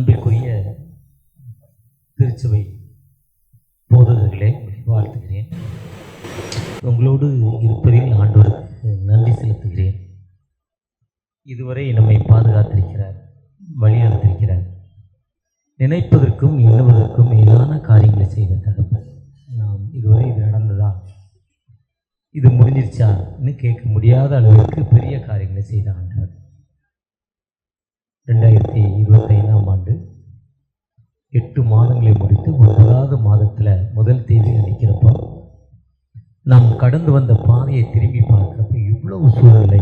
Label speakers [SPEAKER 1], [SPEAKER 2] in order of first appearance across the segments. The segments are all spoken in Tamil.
[SPEAKER 1] அன்பிற்குரிய திருச்சபை போதகர்களே, வாழ்த்துகிறேன். உங்களோடு இருப்பதில் ஆண்டவருக்கு நன்றி செலுத்துகிறேன். இதுவரை நம்மை பாதுகாத்திருக்கிறார், வழிநடத்திருக்கிறார். நினைப்பதற்கும் எண்ணுவதற்கும் மேலான காரியங்களை செய்த தகப்பன். நாம் இதுவரை இது நடந்ததா, இது முடிஞ்சிருச்சான்னு கேட்க முடியாத அளவிற்கு பெரிய காரியங்களை செய்த ஆண்டவர். 2025ஆம் ஆண்டு 8 மாதங்களை முடித்து 9வது மாதத்தில் முதல் தேதியில் நிற்கிறப்போ, நாம் கடந்து வந்த பாதையை திரும்பி பார்க்குறப்ப இவ்வளவு சூழ்நிலை,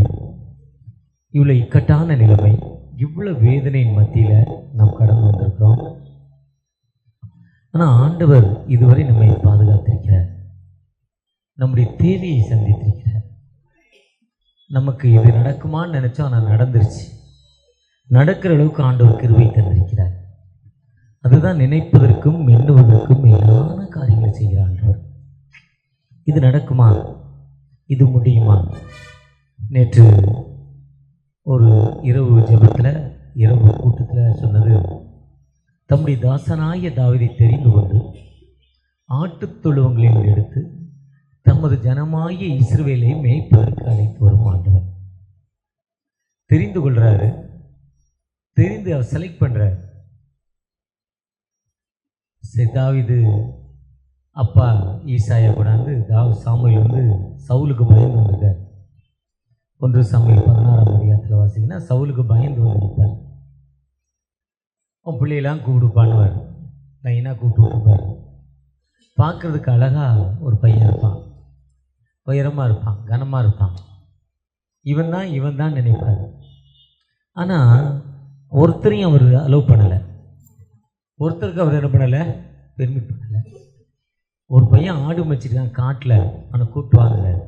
[SPEAKER 1] இவ்வளோ இக்கட்டான நிலைமை, இவ்வளோ வேதனையின் மத்தியில் நாம் கடந்து வந்திருக்கிறோம். ஆனால் ஆண்டவர் இதுவரை நம்மை பாதுகாத்திருக்கிறார், நம்முடைய தேவையை சந்தித்திருக்கிறார். நமக்கு இது நடக்குமான்னு நினச்சோம், ஆனால் நடந்துருச்சு. நடக்கிற அளவுக்கு ஆண்டவர் கிருபை தந்திருக்கிறார். அதுதான் நினைப்பதற்கும் எண்ணுவதற்கும் மேலான காரியங்களை செய்கிற ஆண்டவர். இது நடக்குமா, இது முடியுமா? நேற்று ஒரு இரவு ஜெபத்தில், இரவு கூட்டத்தில் சொன்னது, தம்முடைய தாசனாய தாவீதை தெரிந்து கொண்டு ஆட்டுத் தொழுவங்களில் எடுத்து தமது ஜனமாகிய இஸ்ரவேலை மேய்ப்பதற்கு அழைத்து வரும் ஆண்டவர். தெரிந்து கொள்றாரு, தெரிந்து அவர் செலக்ட் பண்ணுறார். தாவீது அப்பா ஈசாயா கூடாந்து சாமுவேல் சவுலுக்கு பயந்து வந்திருக்கார். 1 சாமுவேல் 16ஆம் அதிகாரத்தில் வாசிங்கன்னா, சவுலுக்கு பயந்து வந்திருப்பார். அவன் பிள்ளையெல்லாம் கூப்பிடுப்பான்னுவார், லைனாக கூப்பிட்டு விட்டுருப்பார். பார்க்குறதுக்கு அழகாக ஒரு பையன் இருப்பான், உயரமாக இருப்பான், கனமாக இருப்பான். இவன் தான் நினைப்பார். ஆனால் ஒருத்தரையும் அவர் அலோவ் பண்ணலை, ஒருத்தருக்கு அவர் என்ன பண்ணலை, பெர்மிட் பண்ணலை. ஒரு பையன் ஆடு மேய்ச்சிருக்கான் காட்டில், அவனை கூப்பிட்டு வாங்குறாரு.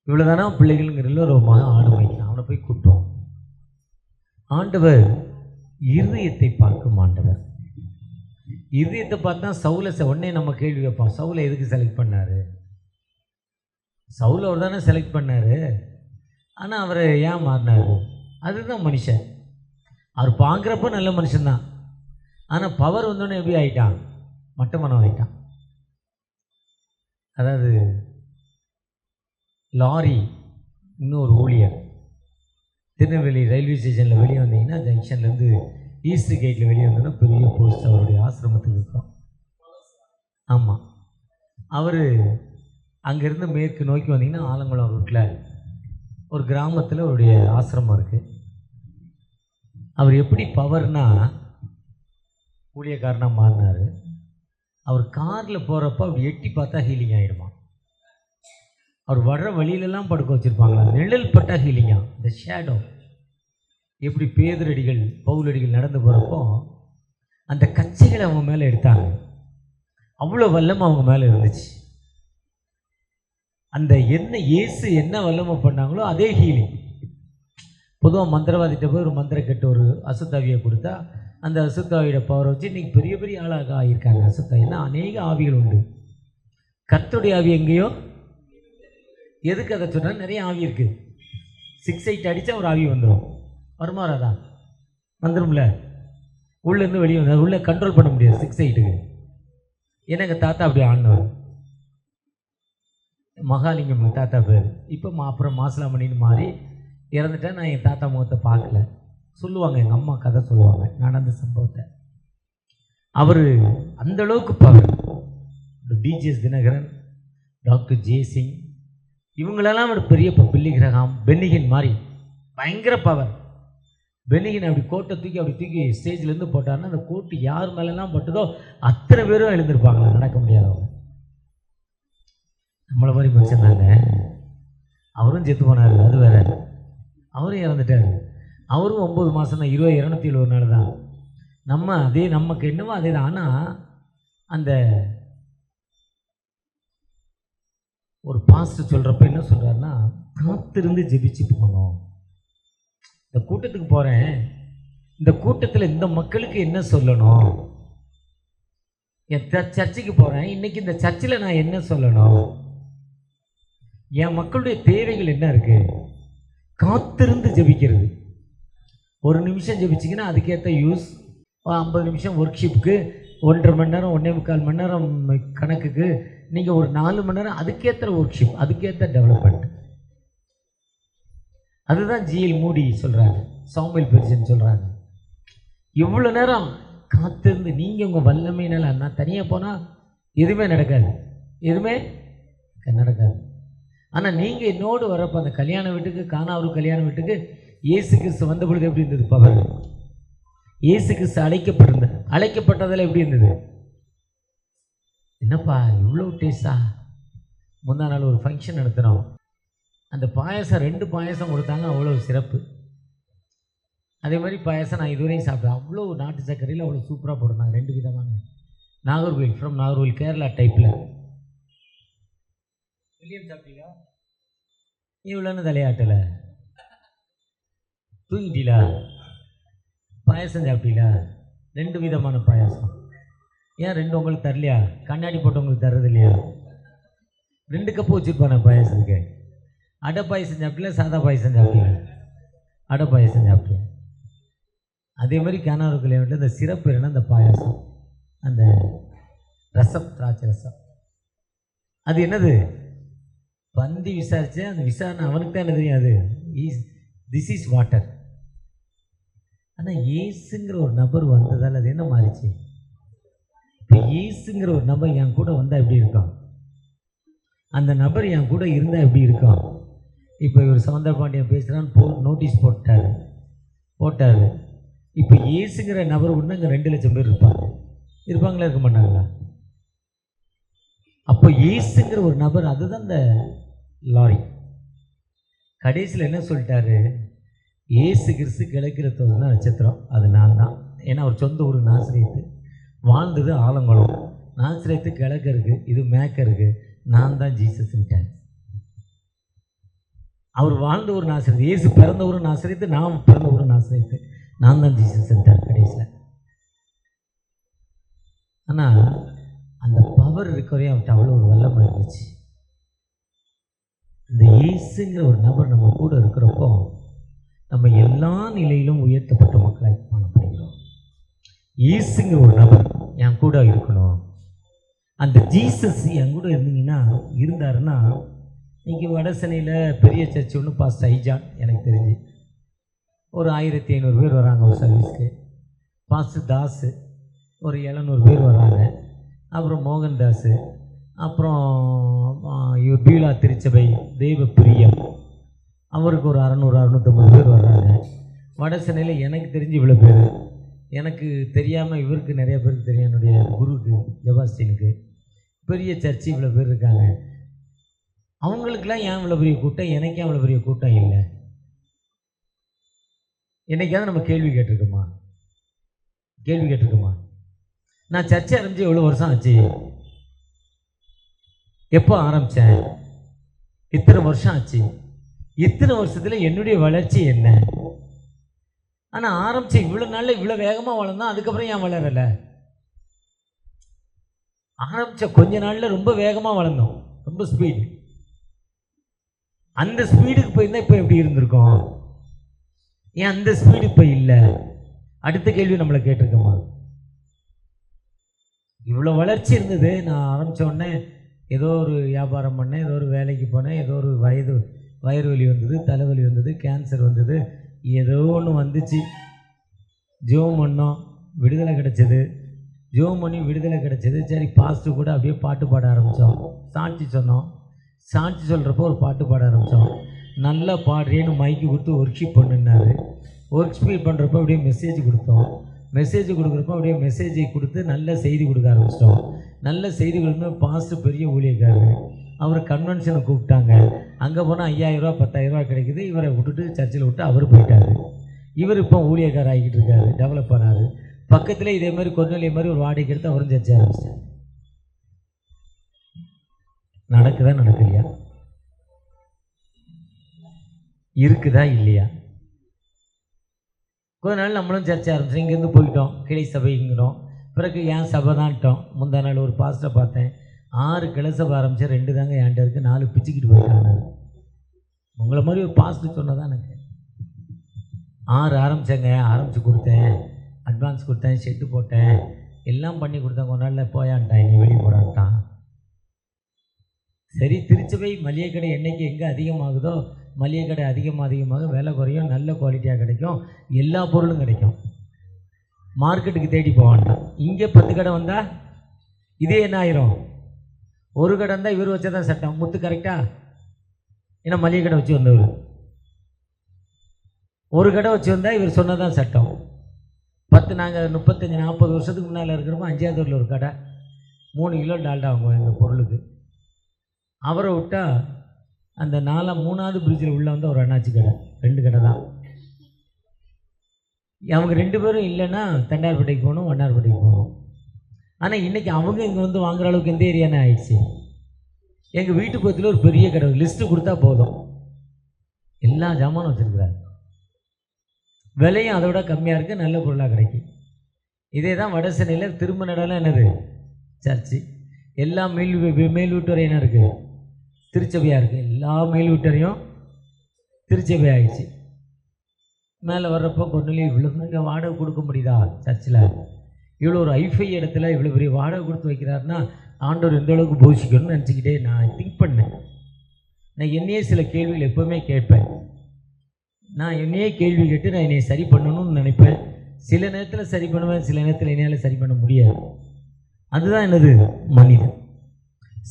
[SPEAKER 1] இவ்வளோதானா பிள்ளைகளுங்கிறதுல ஒரு மகன் ஆடு மேய்க்கிறான், அவனை போய் கூப்பிட்டோம். ஆண்டவர் இருதயத்தை பார்க்கும் ஆண்டவர். இருதயத்தை பார்த்தா சவுலை உடனே நம்ம கேள்வி வைப்போம், சவுலை எதுக்கு செலக்ட் பண்ணார்? சவுலை அவர் தானே செலக்ட் பண்ணார், ஆனால் அவர் ஏன் மாறினார்? அதுதான் மனுஷன். அவர் பார்க்குறப்ப நல்ல மனுஷன்தான், ஆனால் பவர் வந்தோடனே எப்படி ஆகிட்டான்? மட்டமனம் ஆகிட்டான். அதாவது லாரி இன்னொரு ஊழியர் திருநெல்வேலி ரயில்வே ஸ்டேஷனில் வெளியே வந்தீங்கன்னா, ஜங்ஷன்லேருந்து ஈஸ்ட் கேட்டில் வெளியே வந்தோன்னா பெரிய போஸ்ட் அவருடைய ஆசிரமத்துக்கு இருக்கும். ஆமாம், அவர் அங்கேருந்து மேற்கு நோக்கி வந்தீங்கன்னா ஆலங்குளம் ரூட்டில் ஒரு கிராமத்தில் அவருடைய ஆசிரமம் இருக்குது. அவர் எப்படி பவர்னா ஊழியக்காரனாக மாறினார். அவர் காரில் போகிறப்ப அவர் எட்டி பார்த்தா ஹீலிங் ஆகிடுமா. அவர் வர்ற வழியிலெல்லாம் படுக்க வச்சுருப்பாங்களா, நிழல் பட்டா ஹீலிங்கா. இந்த ஷேடோ எப்படி பேதுரடிகள் பவுலடிகள் நடந்து போகிறப்போ அந்த கச்சைகளை அவங்க மேலே எடுத்தாங்க, அவ்வளோ வல்லமை அவங்க மேலே இருந்துச்சு. அந்த இயேசு என்ன வல்லமை பண்ணாங்களோ அதே ஹீலிங். பொதுவாக மந்திரவாதிட்ட போய் ஒரு மந்திரக்கட்டு ஒரு அசுத்தாவியை கொடுத்தா அந்த அசுத்தாவியோட பவரை வச்சு இன்றைக்கி பெரிய பெரிய ஆளாக ஆகியிருக்காங்க. அசுத்தாவின்னா அநேக ஆவிகள் உண்டு. கர்த்தருடைய ஆவி எங்கேயோ, எதுக்கு அதை சொன்னால் நிறைய ஆவி இருக்குது. 6-8 அடித்தா ஒரு ஆவி வந்துடும், வருமாறாதா? வந்துடும்ல, உள்ளேருந்து வெளியே வந்து உள்ளே கண்ட்ரோல் பண்ண முடியாது 6-8க்கு. ஏன்னா எங்கள் தாத்தா அப்படி ஆடினவர், மகாலிங்கம் தாத்தா பேர். இப்போ அப்புறம் மாசிலாமணின்னு மாறி இறந்துட்டேன். நான் என் தாத்தா முகத்தை பார்க்கல. சொல்லுவாங்க, எங்கள் அம்மா கதை சொல்லுவாங்க நடந்த சம்பவத்தை. அவர் அந்தளவுக்கு power. DGS Dhinakaran, doctor Jaisingh, இவங்களெல்லாம் ஒரு பெரிய பில்லி கிரகாம், பென்னிகின் மாதிரி பயங்கர பவர். பென்னிகின் அப்படி கோட்டை தூக்கி அப்படி தூக்கி ஸ்டேஜ்லேருந்து போட்டாருன்னா அந்த கோட்டு யார் மேலெல்லாம் பட்டதோ அத்தனை பேரும் எழுந்திருப்பாங்களா, நடக்க முடியாதவங்க. நம்மளை மாதிரி மனுஷன் தாங்க. அவரும் செத்து போனார், அது வேற. அவரும் இறந்துட்டார். அவரும் 9 மாதம் தான், 270 நாள் தான். நமக்கு என்னவோ அதே தான். ஆனால் அந்த ஒரு பாஸ்டர் சொல்கிறப்ப என்ன சொல்கிறாருன்னா, காத்திருந்து ஜெபிச்சு போகணும். இந்த கூட்டத்துக்கு போகிறேன், இந்த கூட்டத்தில் இந்த மக்களுக்கு என்ன சொல்லணும்? என் சர்ச்சுக்கு போகிறேன், இன்றைக்கி இந்த சர்ச்சில் நான் என்ன சொல்லணும்? என் மக்களுடைய தேவைகள் என்ன இருக்குது? காத்திருந்து ஜெபிக்கிறது. ஒரு நிமிஷம் ஜெபிச்சிங்கன்னா அதுக்கேற்ற யூஸ் 50 நிமிஷம் ஒர்க் ஷிப்புக்கு 1.5 மணி நேரம் 1.25 மணி நேரம் கணக்குக்கு நீங்கள் ஒரு 4 மணி நேரம் அதுக்கேற்ற ஒர்க் ஷிப், அதுக்கேற்ற டெவலப்மெண்ட். அதுதான் ஜிஎல் மூடி சொல்கிறாங்க, சாமுவேல் பெர்சன் சொல்கிறாங்க. இவ்வளோ நேரம் காத்திருந்து நீங்கள் உங்கள் வல்லமையினால, நான் தனியாக போனால் எதுவுமே நடக்காது, எதுவுமே நடக்காது. ஆனால் நீங்கள் என்னோடு வரப்போ அந்த கல்யாண வீட்டுக்கு, கானாவூர் கல்யாண வீட்டுக்கு இயேசு கிறிஸ்து வந்த பொழுது எப்படி இருந்தது பவர்? இயேசு கிறிஸ்து அழைக்கப்பட்டதில் எப்படி இருந்தது? என்னப்பா இவ்வளோ டேஸ்டா? முந்தா நாள் ஒரு ஃபங்க்ஷன் நடத்தினோம், அந்த பாயசம் 2 பாயசம் கொடுத்தாங்க, அவ்வளோ சிறப்பு. அதே மாதிரி பாயசம் நான் இதுவரையும் சாப்பிட்டேன், அவ்வளோ நாட்டு சர்க்கரையில் அவ்வளோ சூப்பராக போடுறாங்க. 2 விதமான நாகர்கோவில், ஃப்ரம் நாகர்கோவில், கேரளா டைப்பில். வில்லியம் சாப்பிட்டீங்களா? இவ்வளோன்னு தலையாட்டலை, தூங்கிட்டீங்களா? பாயசம் சாப்பிட்டீங்களா? 2 விதமான பாயசம். ஏன் 2 உங்களுக்கு தரலையா? கண்ணாடி போட்டு உங்களுக்கு தர்றது இல்லையா? 2 கப்பு வச்சுருப்பானே பாயசத்துக்கு. அடை பாயசம் சாப்பிட்டீங்களா, சாதா பாயசம் சாப்பிட்டீங்களா? அடை பாயசம் சாப்பிட்டேன். அதே மாதிரி கானாவூர் கல்யாணத்தில் இந்த சிறப்பு என்னன்னா அந்த பாயசம், அந்த ரசம், திராட்சை ரசம். அது என்னது? பந்தி விசாரித்தேன், அந்த விசாரணை அவனுக்கு தான் என்ன தெரியும், அது திஸ் இஸ் வாட்டர். ஆனால் ஏசுங்கிற ஒரு நபர் வந்ததால் அது என்ன மாறிச்சு? இப்போ ஏசுங்கிற ஒரு நபர் என் கூட வந்தால் எப்படி இருக்கும்? அந்த நபர் என் கூட இருந்தால் எப்படி இருக்கும்? இப்போ இவர் சவுந்தரபாண்டியன் பேசுகிறான்னு நோட்டீஸ் போட்டார். இப்போ ஏசுங்கிற நபர் கூட இங்கே 2 லட்சம் பேர் இருப்பாங்களா, இருக்க மாட்டாங்களா? அப்போ ஏசுங்கிற ஒரு நபர், அதுதான் இந்த லாரி. கடைசியில் என்ன சொல்லிட்டாரு? ஏசு கிறிஸ்து கிழக்கில் தோன்றின நட்சத்திரம், அது நான் தான். ஏன்னா அவர் சொந்த ஊர் நாசரேத்து, வாழ்ந்தது ஆலங்குளம். நாசரேத்து கிழக்கு இருக்குது, இது மேற்க இருக்குது, நான் தான் ஜீசஸ்ன்ட்டார். அவர் வாழ்ந்த ஒரு நாசரேத்து, இயேசு பிறந்த ஒரு நாசரேத்து, நான் பிறந்த ஒரு நாசரேத்து, நான் தான் ஜீசஸ்ன்ட்டார் கடைசியில். ஆனால் அந்த பவர் இருக்கிறவரையும் அவர்கிட்ட அவ்வளோ ஒரு வல்லமை இருந்துச்சு. இந்த இயேசுங்கிற ஒரு நபர் நம்ம கூட இருக்கிறப்போ நம்ம எல்லா நிலையிலும் உயர்த்தப்பட்ட மக்களாக காணப்படுகிறோம். இயேசுங்கிற ஒரு நபர் என் கூட இருக்கணும். அந்த ஜீசஸ் என் கூட இருந்தாருன்னா இன்றைக்கி வடசென்னையில் பெரிய சர்ச் ஒன்று பாஸ்டர் ஐஜான், எனக்கு தெரிஞ்சு ஒரு 1500 பேர் வராங்க ஒரு சர்வீஸ்க்கு. பாஸ்டர் தாஸு ஒரு 700 பேர் வராங்க. அப்புறம் மோகன் தாஸு, அப்புறம் இவர் பீலா திருச்சபை தெய்வ பிரியம், அவருக்கு ஒரு 600-650 பேர் வர்றாங்க. வடசென்னையில் எனக்கு தெரிஞ்சு இவ்வளோ பேர், எனக்கு தெரியாமல் இவருக்கு நிறைய பேருக்கு தெரியும், என்னுடைய குருக்கு ஜெபாஸ்டினுக்கு. பெரிய சர்ச்சு இவ்வளோ பேர் இருக்காங்க. அவங்களுக்கெல்லாம் ஏன் இவ்வளோ பெரிய கூட்டம், எனக்கு ஏன் இவ்வளோ பெரிய கூட்டம் இல்லை? என்னைக்காவது நம்ம கேள்வி கேட்டிருக்கோமா? நான் சர்ச்சை ஆரம்பித்து எவ்வளோ வருஷம் ஆச்சு? எப்போ ஆரம்பித்தேன்? இத்தனை வருஷம் ஆச்சு. இத்தனை வருஷத்தில் என்னுடைய வளர்ச்சி என்ன? ஆனால் ஆரம்பித்து இவ்வளோ நாளில் இவ்வளோ வேகமாக வளர்ந்தோம், அதுக்கப்புறம் ஏன் வளரலை? ஆரம்பித்த கொஞ்ச நாளில் ரொம்ப வேகமாக வளர்ந்தோம், ரொம்ப ஸ்பீடு. அந்த ஸ்பீடுக்கு போயிருந்தால் இப்போ எப்படி இருந்திருக்கோம்? ஏன் அந்த ஸ்பீடு இப்போ இல்லை? அடுத்த கேள்வி நம்மளை கேட்டிருக்கோமா? இவ்வளோ வளர்ச்சி இருந்தது. நான் ஆரம்பித்த உடனே ஏதோ ஒரு வியாபாரம் பண்ணேன், ஏதோ ஒரு வேலைக்கு போனேன், ஏதோ ஒரு வயிறு வலி வந்தது, தலைவலி வந்தது, கேன்சர் வந்தது, ஏதோ ஒன்று வந்துச்சு. ஜெபம் பண்ணோம், விடுதலை கிடச்சிது. ஜெபம் பண்ணி விடுதலை கிடச்சிது. சரி, பாஸ்டர் கூட அப்படியே பாட்டு பாட ஆரம்பித்தோம். சாட்சி சொன்னோம். சாட்சி சொல்கிறப்போ ஒரு பாட்டு பாட ஆரம்பித்தோம். நல்லா பாடுறேன்னு மைக்கு கொடுத்து ஒர்க்ஷிப் பண்ணுனாரு. ஒர்க்ஷிப் பண்ணுறப்போ அப்படியே மெசேஜ் கொடுத்தோம். மெசேஜ் கொடுக்குறப்போ அப்படியே மெசேஜை கொடுத்து நல்ல செய்தி கொடுக்க ஆரம்பிச்சிட்டோம். நல்ல செய்தி கொடுக்கணும். பாஸ்டர் பெரிய ஊழியக்காரர், அவர் கன்வென்ஷனை கூப்பிட்டாங்க. அங்கே போனால் 5000 10,000 கிடைக்குது. இவரை விட்டுட்டு சர்ச்சில் விட்டு அவர் போயிட்டார். இவர் இப்போ ஊழியக்காரர் ஆகிக்கிட்டு இருக்காரு, டெவலப் பண்ணார். பக்கத்தில் இதே மாதிரி கொர்நேலியா மாதிரி ஒரு வாடகைக்கு எடுத்து அவரும் சர்ச்சை ஆரம்பிச்சிட்டார். நடக்குதா நடக்கலையா? இருக்குதா இல்லையா? கொஞ்ச நாள் நம்மளும் சர்ச்சை ஆரம்பிச்சோம். இங்கேருந்து போயிட்டோம், கிளை சபைங்கிறோம். பிறகு ஏன் சபை தான்ட்டோம். முந்தா நாள் ஒரு பாஸ்டரை பார்த்தேன், 6 கிளை சபை ஆரம்பித்தேன், 2 தாங்க என்கிட்ட இருக்குது, 4 பிச்சுக்கிட்டு போயிட்டாங்க. உங்களை மாதிரி ஒரு பாஸ்டர் சொன்னதான் எனக்கு 6 ஆரம்பித்தேங்க, ஆரம்பித்து கொடுத்தேன், அட்வான்ஸ் கொடுத்தேன், ஷெட்டு போட்டேன், எல்லாம் பண்ணி கொடுத்தேன், கொஞ்ச நாளில் போயான்ட்டான், நீ வெளியே போடான்ட்டான். சரி, திருச்சபை மளிகை கடை என்றைக்கு எங்கே அதிகமாகுதோ மளிகை கடை அதிகமாக விலை குறையும், நல்ல குவாலிட்டியாக கிடைக்கும், எல்லா பொருளும் கிடைக்கும், மார்க்கெட்டுக்கு தேடி போவான்ட்டான். இங்கே 10 கடை வந்தால் இதே என்ன ஆயிரும்? ஒரு கடை இருந்தால் இவர் வச்சதான் சட்டம். முத்து கரெக்டாக, ஏன்னா மளிகை கடை வச்சு வந்தவர். ஒரு கடை வச்சு வந்தால் இவர் சொன்னதான் சட்டம். 10 நாங்கள் 35-40 வருஷத்துக்கு முன்னால் இருக்கிறப்போ 5வது ஊரில் ஒரு கடை 3 கிலோ டால்டா வாங்குவோம் எங்கள் பொருளுக்கு. அவரை விட்டால் அந்த 3வது பிரிட்ஜில் உள்ளே வந்து ஒரு அண்ணாச்சி கடை, 2 கடை தான். அவங்க 2 பேரும் இல்லைன்னா தண்டார்பேட்டைக்கு போகணும், வண்ணார்பேட்டைக்கு போகணும். ஆனால் இன்றைக்கி அவங்க இங்கே வந்து வாங்குகிற அளவுக்கு எந்த ஏரியானே ஆயிடுச்சு. எங்கள் வீட்டு பக்கத்தில் ஒரு பெரிய கடை, லிஸ்ட்டு கொடுத்தா போதும், எல்லா ஜாமானும் வச்சுருக்குறாரு, விலையும் அதை விட கம்மியாக இருக்குது, நல்ல பொருளாக கிடைக்கும். இதே தான் வட சென்னையில் திரும்ப நடலாம் என்னது சர்ச்சு, எல்லா மேல் வீட்டுவரையும் என்ன இருக்குது? திருச்சபையாக இருக்குது. எல்லா மேல் வீட்டரையும் திருச்சபை ஆகிடுச்சு. மேலே வர்றப்போ கொண்டு இவ்வளோ இங்கே வாடகை கொடுக்க முடியுதா சர்ச்சில்? இவ்வளோ ஒரு ஐஃபை இடத்துல இவ்வளோ பெரிய வாடகை கொடுத்து வைக்கிறாருன்னா ஆண்டவர் எந்த அளவுக்கு போஷிக்கணும்னு நினச்சிக்கிட்டே நான் திங்க் பண்ணேன். நான் என்னையே சில கேள்விகள் எப்போவுமே கேட்பேன். நான் என்னையே கேள்வி கேட்டு நான் என்னை சரி பண்ணணும்னு நினைப்பேன். சில நேரத்தில் சரி பண்ணுவேன், சில நேரத்தில் என்னால் சரி பண்ண முடியாது. அதுதான் என்னது மனிதன்.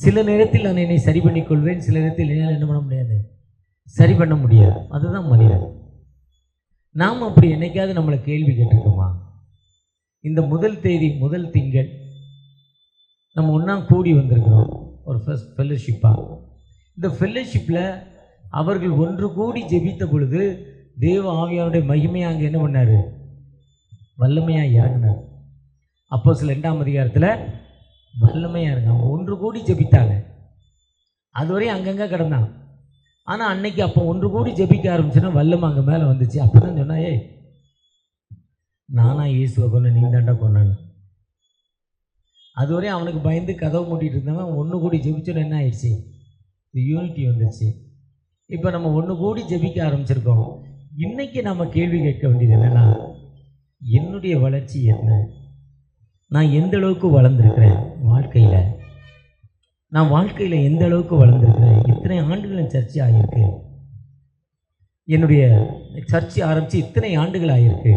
[SPEAKER 1] சில நேரத்தில் நான் என்னை சரி பண்ணிக்கொள்வேன், சில நேரத்தில் என்னால் என்ன பண்ண முடியாது, சரி பண்ண முடியாது. அதுதான் மனிதன். நாம் அப்படி என்னைக்காவது நம்மளை கேள்வி கேட்டிருக்கோமா? இந்த முதல் தேதி, முதல் திங்கள் நம்ம ஒன்றா கூடி வந்திருக்கிறோம் ஒரு ஃபர்ஸ்ட் ஃபெல்லோஷிப்பாக. இந்த ஃபெல்லோஷிப்பில் அவர்கள் ஒன்று கூடி ஜெபித்த பொழுது தேவ ஆவியாருடைய மகிமையாக அங்கே என்ன பண்ணார்? வல்லமையாக இறங்கினார். அப்போஸ்தலர் 2ஆம் அதிகாரத்தில் வல்லமையாக இருங்க. அவங்க ஒன்று கூடி ஜெபித்தாங்க. அதுவரையும் அங்கங்கே கிடந்தான். ஆனால் அன்னைக்கு அப்போ ஒன்று கூடி ஜெபிக்க ஆரம்பிச்சுன்னா வல்லமை அங்கே மேலே வந்துச்சு. அப்போ தான் சொன்னா, ஏய் நானா இயேசுவை கொண்டு நீ தாண்டா கொண்டான். அதுவரையும் அவனுக்கு பயந்து கதவு மூட்டிகிட்டு இருந்தவன் ஒன்று கூடி ஜெபிச்சோன்னு என்ன ஆயிடுச்சு? யூனிட்டி வந்துடுச்சு. இப்போ நம்ம ஒன்று கூடி ஜெபிக்க ஆரம்பிச்சிருக்கோம். இன்றைக்கி நம்ம கேள்வி கேட்க வேண்டியது என்னென்னா, என்னுடைய வளர்ச்சி என்ன? நான் எந்த அளவுக்கு வளர்ந்துருக்கிறேன் வாழ்க்கையில்? நான் வாழ்க்கையில் எந்த அளவுக்கு வளர்ந்துருக்கிறேன்? இத்தனை ஆண்டுகள் என் சர்ச்சை ஆகியிருக்கு. என்னுடைய சர்ச்சை ஆரம்பித்து இத்தனை ஆண்டுகள் ஆகியிருக்கு.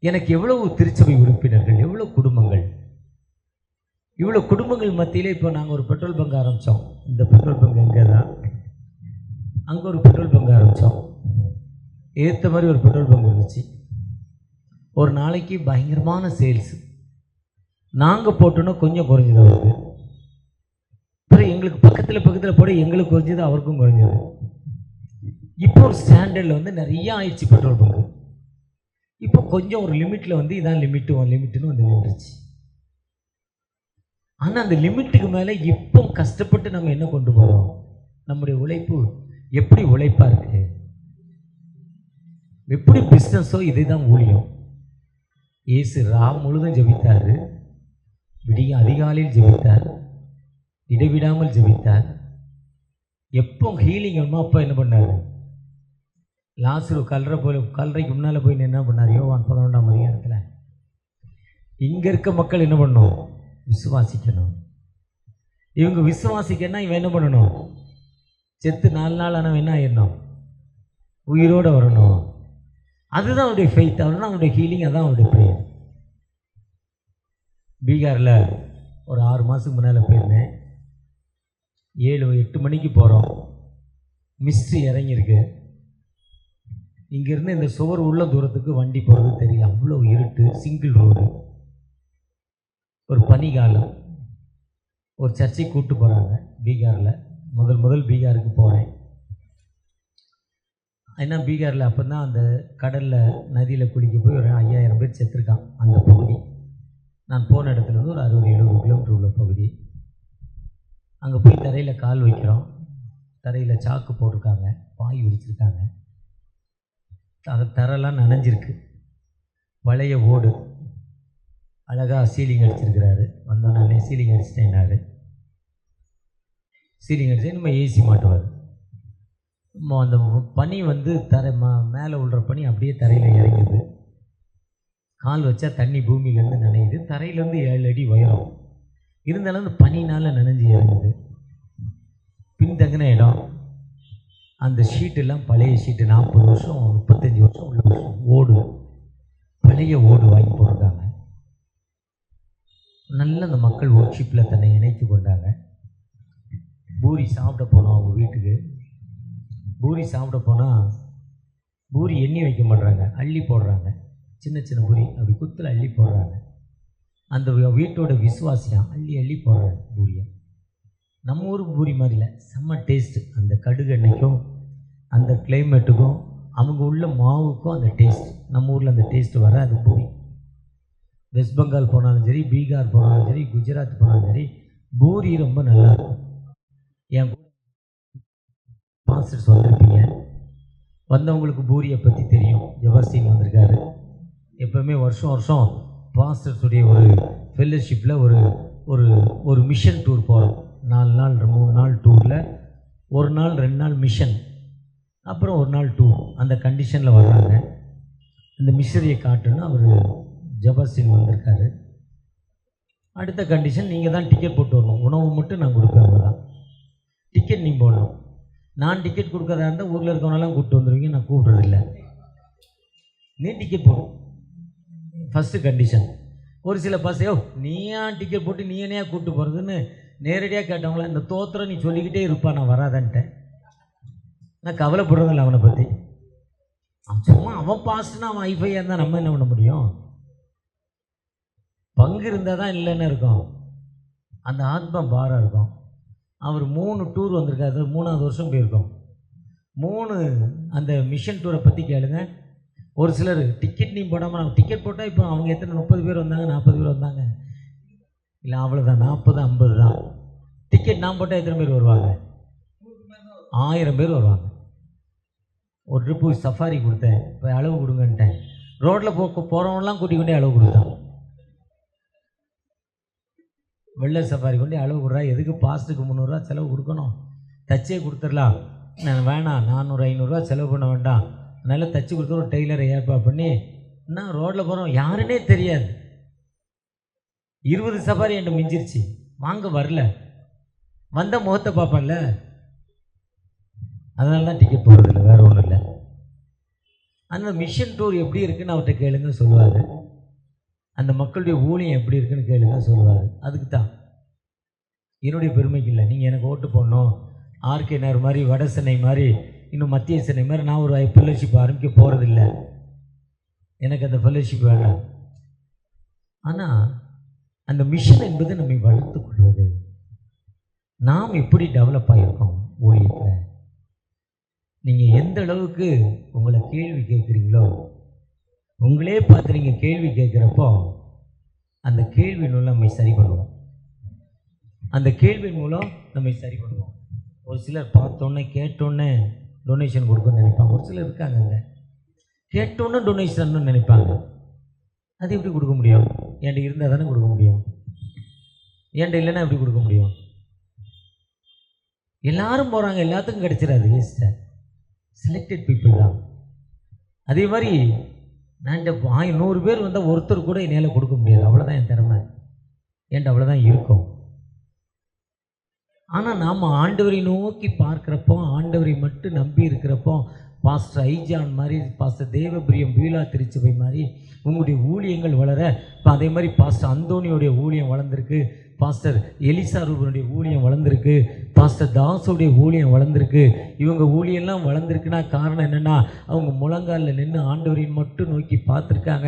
[SPEAKER 1] எனக்கு எவ்வளவு திருச்சபை உறுப்பினர்கள், எவ்வளோ குடும்பங்கள், இவ்வளோ குடும்பங்கள் மத்தியில் இப்போ நாங்கள் ஒரு பெட்ரோல் பங்க் ஆரம்பித்தோம். இந்த பெட்ரோல் பங்க் எங்கே தான், அங்கே ஒரு பெட்ரோல் பங்க் ஆரம்பித்தோம். ஏற்ற மாதிரி ஒரு பெட்ரோல் பங்க் இருந்துச்சு. ஒரு நாளைக்கு பயங்கரமான சேல்ஸு. நாங்கள் போட்டோன்னா கொஞ்சம் குறைஞ்சது அவருக்கு. அப்புறம் எங்களுக்கு பக்கத்தில் போட எங்களுக்கு குறைஞ்சது, அவருக்கும் குறைஞ்சது. இப்போ ஒரு ஸ்டாண்டர்டில் வந்து நிறையா ஆயிடுச்சு பெட்ரோல் பங்கு. இப்போ கொஞ்சம் ஒரு லிமிட்டில் வந்து இதான் லிமிட்டுன்னு வந்து நின்றுச்சு. ஆனால் அந்த லிமிட்டுக்கு மேலே இப்போ கஷ்டப்பட்டு நம்ம என்ன கொண்டு போகிறோம்? நம்முடைய உழைப்பு எப்படி உழைப்பாக இருக்குது, எப்படி பிஸ்னஸோ இதே தான் ஊழியம். இயேசு முழுதும் ஜெபித்தார், அதிகாலையில் ஜெபித்தார், இடைவிடாமல் ஜெபித்தார். எப்போ ஹீலிங் வேணுமோ அப்போ என்ன பண்ணார்? லாசரு கல்லறைக்கு முன்னால் போய் என்ன பண்ணார்? யோவான் 11ஆம் அதிகாரத்தில் இங்கே இருக்க மக்கள் என்ன பண்ணணும்? விசுவாசிக்கணும். இவங்க விசுவாசிக்கன்னா இவன் என்ன பண்ணணும்? செத்து 4 நாள் ஆனால் என்ன ஆயிடணும்? உயிரோடு வரணும். அதுதான் அவருடைய ஃபெய்த், அதுதான் அவருடைய ஹீலிங், அதுதான் அவருடைய ப்ரேயர். பீகாரில் ஒரு 6 மாதத்துக்கு முன்னால் போயிருந்தேன். 7-8 மணிக்கு போகிறோம். மிஸ்ட்ரி இறங்கியிருக்கு. இங்கேருந்து இந்த சுவர் உள்ள தூரத்துக்கு வண்டி போகிறது தெரியல. அவ்வளோ இருட்டு, சிங்கிள் ரோடு, ஒரு பனிகாலம். ஒரு சர்ச்சைக்கு கூப்பிட்டு போகிறாங்க பீகாரில். முதல் பீகாருக்கு போகிறேன். ஏன்னா பீகாரில் அப்போ தான் அந்த கடலில் நதியில் குளிக்க போய் ஒரு 5000 பேர் செத்துருக்கான் அந்த பகுதி. நான் போன இடத்துலேருந்து ஒரு 60-70 கிலோமீட்டர் உள்ள பகுதி. அங்கே போய் தரையில் கால் வைக்கிறோம். தரையில் சாக்கு போட்டிருக்காங்க, பாய் விரிச்சிருக்காங்க. அது தரெல்லாம் நனைஞ்சிருக்கு. பழைய ஓடு, அழகாக சீலிங் அடிச்சிருக்கிறாரு. வந்தோடனே சீலிங் அடிச்சிட்டேன்னாரு. சீலிங் அடிச்சு நம்ம ஏசி மாட்டுவார். அந்த பனி வந்து மேலே விழுற பனி அப்படியே தரையில் இறங்குது. கால் வச்சா தண்ணி பூமியிலேருந்து நனையுது, தரையிலேருந்து 7 அடி உயரம் இருந்தாலும் அந்த பனினால் நனைஞ்சி இறங்குது. பின்தங்கின இடம், அந்த ஷீட்டெல்லாம் பழைய ஷீட்டு, 40 வருஷம் 35 வருஷம் உள்ள வருஷம் ஓடு, பழைய ஓடு வாங்கி போட்டிருக்காங்க. நல்ல அந்த மக்கள் ஒர்க்ஷிப்பில் தன்னை இணைத்து கொண்டாங்க. பூரி சாப்பிட போனோம் அவங்க வீட்டுக்கு. பூரி சாப்பிட போனால் பூரி எண்ணி வைக்க மாட்றாங்க, அள்ளி போடுறாங்க. சின்ன சின்ன பூரி அப்படி குத்தில் அள்ளி போடுறாங்க. அந்த வீட்டோட விசுவாசியம் அள்ளி அள்ளி போடுறாங்க பூரியை. நம்ம ஊர் பூரி மாதிரி இல்லை, செம்ம டேஸ்ட்டு. அந்த கடுகு எண்ணெய்க்கும் அந்த கிளைமேட்டுக்கும் அவங்க உள்ள மாவுக்கும் அந்த டேஸ்ட், நம்ம ஊரில் அந்த டேஸ்ட்டு வராது பூரி. வெஸ்ட் பெங்கால் போனாலும் சரி, பீகார் போனாலும் சரி, குஜராத் போனாலும் சரி, பூரி ரொம்ப நல்லாயிருக்கும். என் மாஸ்டர்ஸ் வந்திருப்பீங்க, வந்தவங்களுக்கு பூரியை பற்றி தெரியும். ஜபர்ஸ்டின் வந்திருக்காரு. எப்போவுமே வருஷம் வருஷம் பாஸ்டர்ஸுடைய ஒரு ஃபெல்லோஷிப்பில் ஒரு ஒரு ஒரு மிஷன் டூர் போகிறோம். 4 நாள் 3 நாள் டூரில் 1 நாள் 2 நாள் மிஷன், அப்புறம் 1 நாள் டூர். அந்த கண்டிஷனில் வர்றாங்க. இந்த மிஷனரியை காட்டணும். அவர் ஜபர்ஸ்டின் வந்திருக்காரு. அடுத்த கண்டிஷன், நீங்கள் தான் டிக்கெட் போட்டு வரணும், உணவு மட்டும் நான் கொடுப்பேன், அவ்வளோதான். டிக்கெட் நீங்கள் போடணும். நான் டிக்கெட் கொடுக்கறதா இருந்தால் ஊரில் இருக்கவனெல்லாம் கூப்பிட்டு வந்துடுவீங்க, நான் கூப்பிட்றதில்ல. நீ டிக்கெட் போடும், ஃபஸ்ட்டு கண்டிஷன். ஒரு சில பஸ்ஸையோ நீ ஏன் டிக்கெட் போட்டு நீ என்னையா கூப்பிட்டு போகிறதுன்னு நேரடியாக கேட்டவங்கள, இந்த தோத்திரம் நீ சொல்லிக்கிட்டே இருப்பா, நான் வராதன்ட்டேன். நான் கவலைப்படுறதில்ல அவனை பற்றி. அவன் சும்மா அவன் பாஸ்ட்னா அவன் ஐஃபையாக இருந்தால் நம்ம என்ன பண்ண முடியும்? பங்கு இருந்தால் தான் இல்லைன்னு இருக்கும். அந்த ஆத்மா பாரம் இருக்கும். அவர் 3 டூர் வந்திருக்காரு, 3ஆவது வருஷம் போயிருக்கோம். 3 அந்த மிஷன் டூரை பற்றி கேளுங்க. ஒரு சிலர் டிக்கெட் நீ போடாமல், நான் டிக்கெட் போட்டால் இப்போ அவங்க எத்தனை 30 பேர் வந்தாங்க, 40 பேர் வந்தாங்க, இல்லை அவ்வளோதான், 40 50 தான். டிக்கெட் நான் போட்டால் எத்தனை பேர் வருவாங்க? 1000 பேர் வருவாங்க. ஒரு ட்ரிப்பு சஃபாரி கொடுத்தேன், இப்போ அளவு கொடுங்கன்ட்டேன். ரோட்டில் போகிறவங்களாம் கூட்டி கொண்டே அளவு கொடுத்தான். வெள்ளை சஃபாரி கொண்டு அளவு கொடுறா, எதுக்கு பாஸ்ட்டுக்கு 300 ரூபா செலவு கொடுக்கணும், தச்சே கொடுத்துடலாம், நான் வேணாம் 400 500 ரூபா செலவு பண்ண வேண்டாம், அதனால் தச்சு கொடுத்து ஒரு டெய்லரை ஏற்பாடு பண்ணி, நான் ரோட்டில் போகிறோம், யாருன்னே தெரியாது. 20 சஃபாரி என்கிட்ட மிஞ்சிருச்சு, வாங்க வரல, வந்த முகத்தை பார்ப்பேன்ல, அதனால தான் டிக்கெட் போடுறதில்ல, வேறு ஒன்றும் இல்லை. அந்த மிஷன் டூர் எப்படி இருக்குன்னு அவர்கிட்ட கேளுங்க சொல்லுவார். அந்த மக்களுடைய ஊழியம் எப்படி இருக்குன்னு கேளுங்க சொல்லுவார். அதுக்கு தான், என்னுடைய பெருமைக்கு இல்லை. நீங்கள் எனக்கு ஓட்டு போடணும், ஆர்கே நேரு மாதிரி, வட சென்னை மாதிரி, இன்னும் மத்திய சென்னை மாதிரி நான் ஒரு ஃபெல்லோஷிப் ஆரம்பிக்க போகிறதில்லை. எனக்கு அந்த ஃபெல்லோஷிப் வேண்டாம். ஆனால் அந்த மிஷன் என்பது நம்மை வளர்த்து கொள்வது. நாம் எப்படி டெவலப் ஆகியிருக்கோம் ஊழியத்தில். நீங்கள் எந்த அளவுக்கு உங்களை கேள்வி கேட்குறீங்களோ, உங்களே பார்த்து நீங்கள் கேள்வி கேட்குறப்போ அந்த கேள்வியின் மூலம் நம்மை சரி பண்ணுவோம். அந்த கேள்வியின் மூலம் நம்மை சரி பண்ணுவோம். ஒரு சிலர் பார்த்தோன்னே கேட்டோன்னே டொனேஷன் கொடுக்கணும்னு நினைப்பாங்க. ஒரு சிலர் இருக்காங்கங்க, கேட்டோன்னே டொனேஷன் நினைப்பாங்க. அது எப்படி கொடுக்க முடியும்? என்கிட்ட இருந்தால் தானே கொடுக்க முடியும், என்கிட்ட இல்லைன்னா எப்படி கொடுக்க முடியும்? எல்லாரும் போகிறாங்க, எல்லாத்துக்கும் கிடைச்சிடாது, வேஸ்ட்டு. செலக்டட் பீப்புள் தான். அதே மாதிரி நான் 100 பேர் வந்தால் ஒருத்தர் கூட என்னால் கொடுக்க முடியாது, அவ்வளோதான் என் திறமை, என்கிட்ட அவ்வளோதான் இருக்கும். ஆனால் நாம் ஆண்டவரை நோக்கி பார்க்குறப்போ, ஆண்டவரை மட்டும் நம்பி இருக்கிறப்போ, பாஸ்டர் ஐஜான் மாதிரி, பாஸ்டர் தேவபிரியம் பீலா திருச்சபை மாதிரி உங்களுடைய ஊழியங்கள் வளர. இப்போ அதே மாதிரி பாஸ்டர் அந்தோனியோடைய ஊழியம் வளர்ந்துருக்கு, பாஸ்டர் எலிசா ரூபனுடைய ஊழியம் வளர்ந்துருக்கு, பாஸ்டர் தாஸோடைய ஊழியம் வளர்ந்துருக்கு. இவங்க ஊழியெல்லாம் வளர்ந்துருக்குன்னா காரணம் என்னென்னா, அவங்க முழங்காலில் நின்று ஆண்டவரின் மட்டும் நோக்கி பார்த்துருக்காங்க,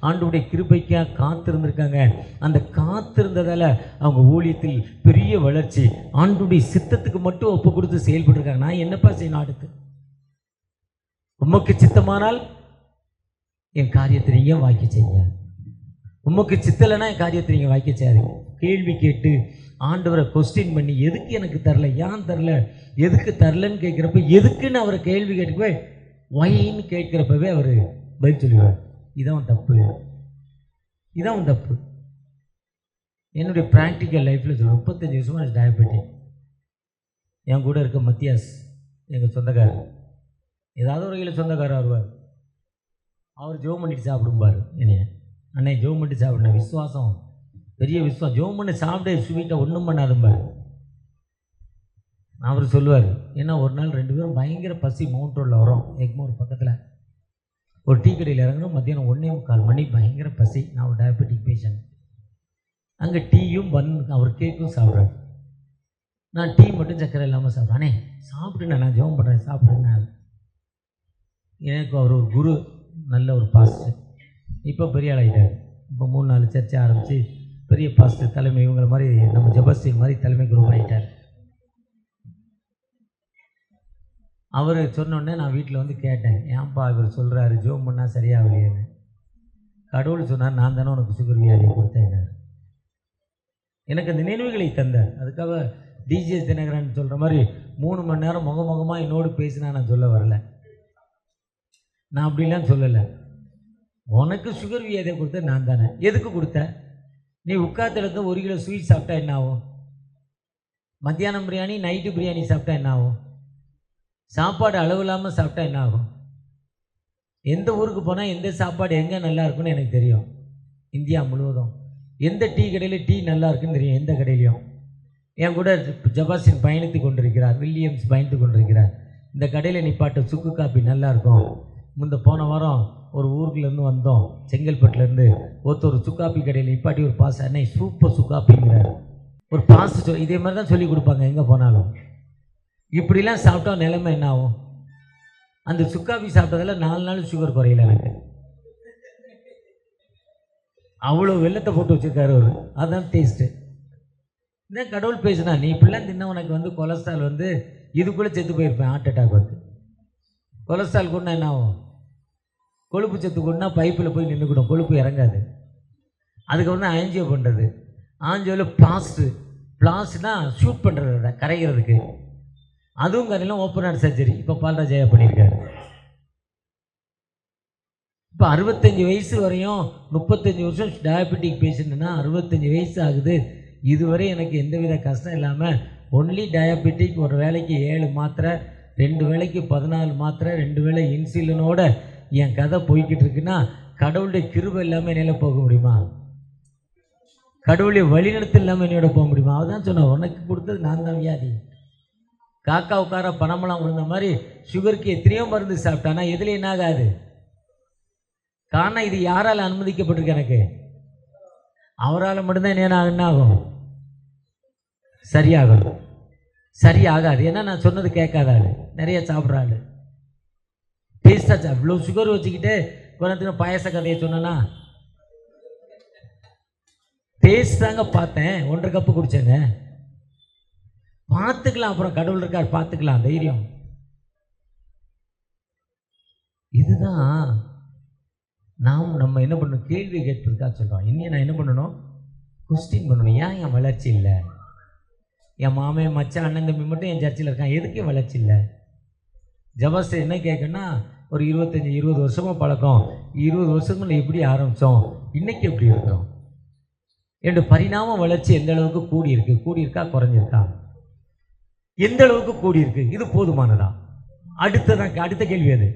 [SPEAKER 1] ஆண்டவருடைய கிருபைக்காக காத்திருந்திருக்காங்க. அந்த காத்திருந்ததால் அவங்க ஊழியத்தில் பெரிய வளர்ச்சி, ஆண்டவருடைய சித்தத்துக்கு மட்டும் ஒப்பு கொடுத்து செயல்பட்டுருக்காங்க. நான் என்னப்பா செய்யணும் அடுத்து? உமக்கு சித்தமானால் என் காரியத்தை நீங்கள் வாய்க்க செய்யுங்க, உமக்கு சித்தலைன்னா என் காரியத்தை நீங்கள் வாய்க்க செய்யாதீங்க. கேள்வி கேட்டு ஆண்டவரை கொஸ்டின் பண்ணி, எதுக்கு எனக்கு தரல, ஏன் தரல, எதுக்கு தரலன்னு கேட்குறப்ப, எதுக்குன்னு அவரை கேள்வி கேட்டுக்கவே ஒயின்னு கேட்குறப்பவே அவர் பதில் சொல்லுவார். இதான் தப்பு, இதான் தப்பு. என்னுடைய ப்ராக்டிக்கல் லைஃப்பில் சொல்ல 35 வருஷமாக எனக்கு டயபெட்டிக். என் கூட இருக்க மத்தியாஸ் எங்கள் சொந்தக்காரர், ஏதாவது ஒரு வகையில் சொந்தக்காரர் வருவார். அவர் ஜோம் பண்ணிட்டு சாப்பிடும்பார் என்னைய. அண்ணே ஜோம் பண்ணி சாப்பிட்றேன், விசுவாசம் பெரிய விசுவாசம், ஜோம் பண்ணி சாப்பிட்டு ஸ்வீட்டை ஒன்றும் பண்ணாதும்பார். அவர் சொல்லுவார். ஏன்னா ஒரு நாள் 2 பேரும் பயங்கர பசி மவுண்ட் ரோடில் வரோம், எக்மோர் பக்கத்தில். ஒரு டீ கடையில் இறங்கணும், மத்தியானம் 1:45 மணி, பயங்கர பசி. நான் ஒரு டயபெட்டிக் பேஷண்ட். அங்கே டீயும் அவர் கேக்கும் சாப்பிட்றாரு. நான் டீ மட்டும் சக்கரை இல்லாமல் சாப்பிட்றேன். அண்ணே சாப்பிட்டுண்ணே, நான் ஜெபம் பண்ணுறேன் சாப்பிட்றேன்னா. எனக்கு அவர் ஒரு குரு, நல்ல ஒரு பாஸ்டர், இப்போ பெரிய ஆளாகிட்டார். இப்போ 3-4 சர்ச்சை ஆரம்பித்து பெரிய பாஸ்டர் தலைமை, இவங்களை மாதிரி நம்ம ஜெபஸ்டீன் மாதிரி தலைமை குரூப் ஆகிட்டார். அவர் சொன்னோடனே நான் வீட்டில் வந்து கேட்டேன், ஏன்பா இவர் சொல்கிறாரு ஜோம் பண்ணால் சரியாகலையேன்னு. கடவுள் சொன்னார், நான் தானே உனக்கு சுகர் வியாதியை கொடுத்தேன். எனக்கு அந்த நினைவுகளை தந்தார். அதுக்காக டிஜிஎஸ் தினகரன் சொல்கிற மாதிரி 3 மணி நேரம் முகமுகமாக என்னோடு பேசினா நான் சொல்ல வரல. நான் அப்படிலாம் சொல்லலை. உனக்கு சுகர் வியாதியை கொடுத்த நான் தானே. எதுக்கு கொடுத்த? நீ உட்காத்துல 1 கிலோ ஸ்வீட் சாப்பிட்டா என்ன ஆகும்? மத்தியானம் பிரியாணி, நைட்டு பிரியாணி சாப்பிட்டா என்ன ஆகும்? சாப்பாடு அளவு இல்லாமல் சாப்பிட்டா என்ன ஆகும்? எந்த ஊருக்கு போனால் எந்த சாப்பாடு எங்கே நல்லா இருக்குன்னு எனக்கு தெரியும். இந்தியா முழுவதும் எந்த டீ கடையில் டீ நல்லா இருக்குன்னு தெரியும், எந்த கடையிலையும். என் கூட ஜபாசின் பயணித்து கொண்டிருக்கிறார், வில்லியம்ஸ் பயணித்து கொண்டிருக்கிறார். இந்த கடையில் நிப்பாட்ட சுக்கு காப்பி நல்லாயிருக்கும். போன வாரம் ஒரு ஊருக்குலேருந்து வந்தோம், செங்கல்பட்டுலேருந்து. ஒரு சுக்காப்பி கடையில் நிப்பாட்டி ஒரு பாஸ், அண்ணே சூப்பர் சுக்காப்பிங்கிறார். ஒரு பாஸ் இதே மாதிரி தான் சொல்லி கொடுப்பாங்க எங்கே போனாலும். இப்படிலாம் சாப்பிட்டா நிலைமை என்ன ஆகும்? அந்த சுக்காப்பி சாப்பிட்டதில் 4 நாள் சுகர் குறையில எனக்கு. அவ்வளோ வெள்ளத்தை போட்டு வச்சுருக்காரு அவர். அதுதான் டேஸ்ட்டு. இந்த கடவுள் பேசுனா, நீ இப்படிலாம் தின்ன உனக்கு வந்து கொலஸ்ட்ரால் வந்து இதுக்குள்ளே செத்து போயிருப்பேன். ஹார்ட் அட்டாக் வந்து கொலஸ்ட்ரால் கூடனா என்ன ஆகும்? கொழுப்பு சத்து கூடனா பைப்பில் போய் நின்றுக்கிடும், கொழுப்பு இறங்காது. அதுக்கப்புறம் தான் ஆஞ்சியோ பண்ணுறது. ஆஞ்சியோவில் பிளாஸ்ட்னா ஷூட் பண்ணுறது, கரைகிறதுக்கு. அதுவும் கரையெல்லாம் ஓப்பன் ஹார்ட் சர்ஜரி இப்போ பால்ராஜயா பண்ணியிருக்காரு. இப்போ 65 வயசு வரையும் 35 வருஷம் டயபெட்டிக் பேஷண்ட்னா 65 வயசு ஆகுது. இதுவரை எனக்கு எந்தவித கஷ்டம் இல்லாமல் ஒன்லி டயபெட்டிக், ஒரு வேளைக்கு 7 மாத்திரை, 2 வேளைக்கு 14 மாத்திரை, 2 வேளை இன்சுலினோட என் கதை போய்கிட்டு இருக்குன்னா கடவுளுடைய கிருபை இல்லாமல் என்னையில் போக முடியுமா? கடவுளுடைய வழிநடத்தல் இல்லாமல் என்னோட போக முடியுமா? அவதான் சொன்னேன், உனக்கு கொடுத்தது நான் தான் வியாதி. காக்கா உட்கார பணமெல்லாம் விழுந்த மாதிரி சுகருக்கு எத்தனையோ மருந்து சாப்பிட்டானா எதுல என்ன ஆகாது? காரணம் இது யாரால் அனுமதிக்கப்பட்டிருக்கு? எனக்கு அவரால் மட்டும்தான் என்ன ஆகும்? சரியாகணும். சரியாகாது. ஏன்னா நான் சொன்னது கேட்காத ஆள், நிறைய சாப்பிட்ற ஆள். டேஸ்டாக இவ்வளோ சுகர் வச்சுக்கிட்டு கொஞ்சத்துக்கு பாயச கதையை சொன்னா டேஸ்ட் தாங்க பார்த்தேன். 1.5 கப்பு குடிச்சேங்க. பார்த்துக்கலாம், அப்புறம் கடவுள் இருக்கார், பார்த்துக்கலாம், தைரியம். இதுதான் நம்ம என்ன பண்ணணும்? கேள்வி கேட்பதுக்காக சொல்கிறோம். இன்னும் நான் என்ன பண்ணணும்? கொஸ்டின் பண்ணணும். ஏன் என் வளர்ச்சி இல்லை? என் மாமன் மச்சான் அண்ணன் தம்பி மட்டும் என் சர்ச்சில் இருக்கான், எதுக்கு என் வளர்ச்சி இல்லை? ஜபஸ் என்ன கேட்குன்னா, ஒரு 25-20 வருஷமாக பழக்கம், 20 வருஷத்துல எப்படி ஆரம்பித்தோம், இன்னைக்கு எப்படி இருக்கிறோம்? என்னுடைய பரிணாம வளர்ச்சி எந்த அளவுக்கு கூடியிருக்கா குறைஞ்சிருக்கா? எந்த அளவுக்கு கூடியிருக்கு? இது போதுமானதா? அடுத்த கேள்வி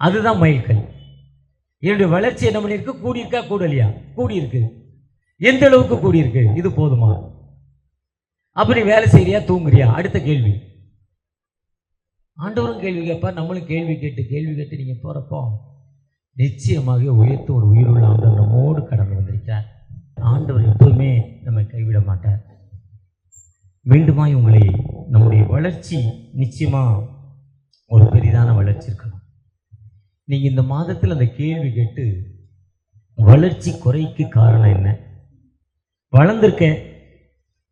[SPEAKER 1] அதுதான் மைல்கல். என்னுடைய வளர்ச்சி என்ன பண்ணியிருக்கு? கூடியிருக்கா கூடலையா? கூடியிருக்கு. எந்த அளவுக்கு கூடியிருக்கு? இது போதுமா? அப்படி வேலை செய்யறியா, தூங்குறியா? அடுத்த கேள்வி. ஆண்டவரும் கேள்வி கேட்பார், நம்மளும் கேள்வி கேட்டு நீங்க போறப்போ நிச்சயமாக உயர்த்து ஒரு உயிருள்ள ஆண்டவர் நம்மோடு கடந்து வந்திருக்கிறார். ஆண்டவர் எப்போதுமே நம்மை கைவிட மாட்டார். மீண்டுமாய் உங்களை நம்முடைய வளர்ச்சி நிச்சயமா ஒரு பெரிதான வளர்ச்சி இருக்கணும். நீங்க இந்த மாதத்தில் அந்த கேள்வி கேட்டு, வளர்ச்சி குறைக்கு காரணம் என்ன? வளர்ந்துருக்கேன்,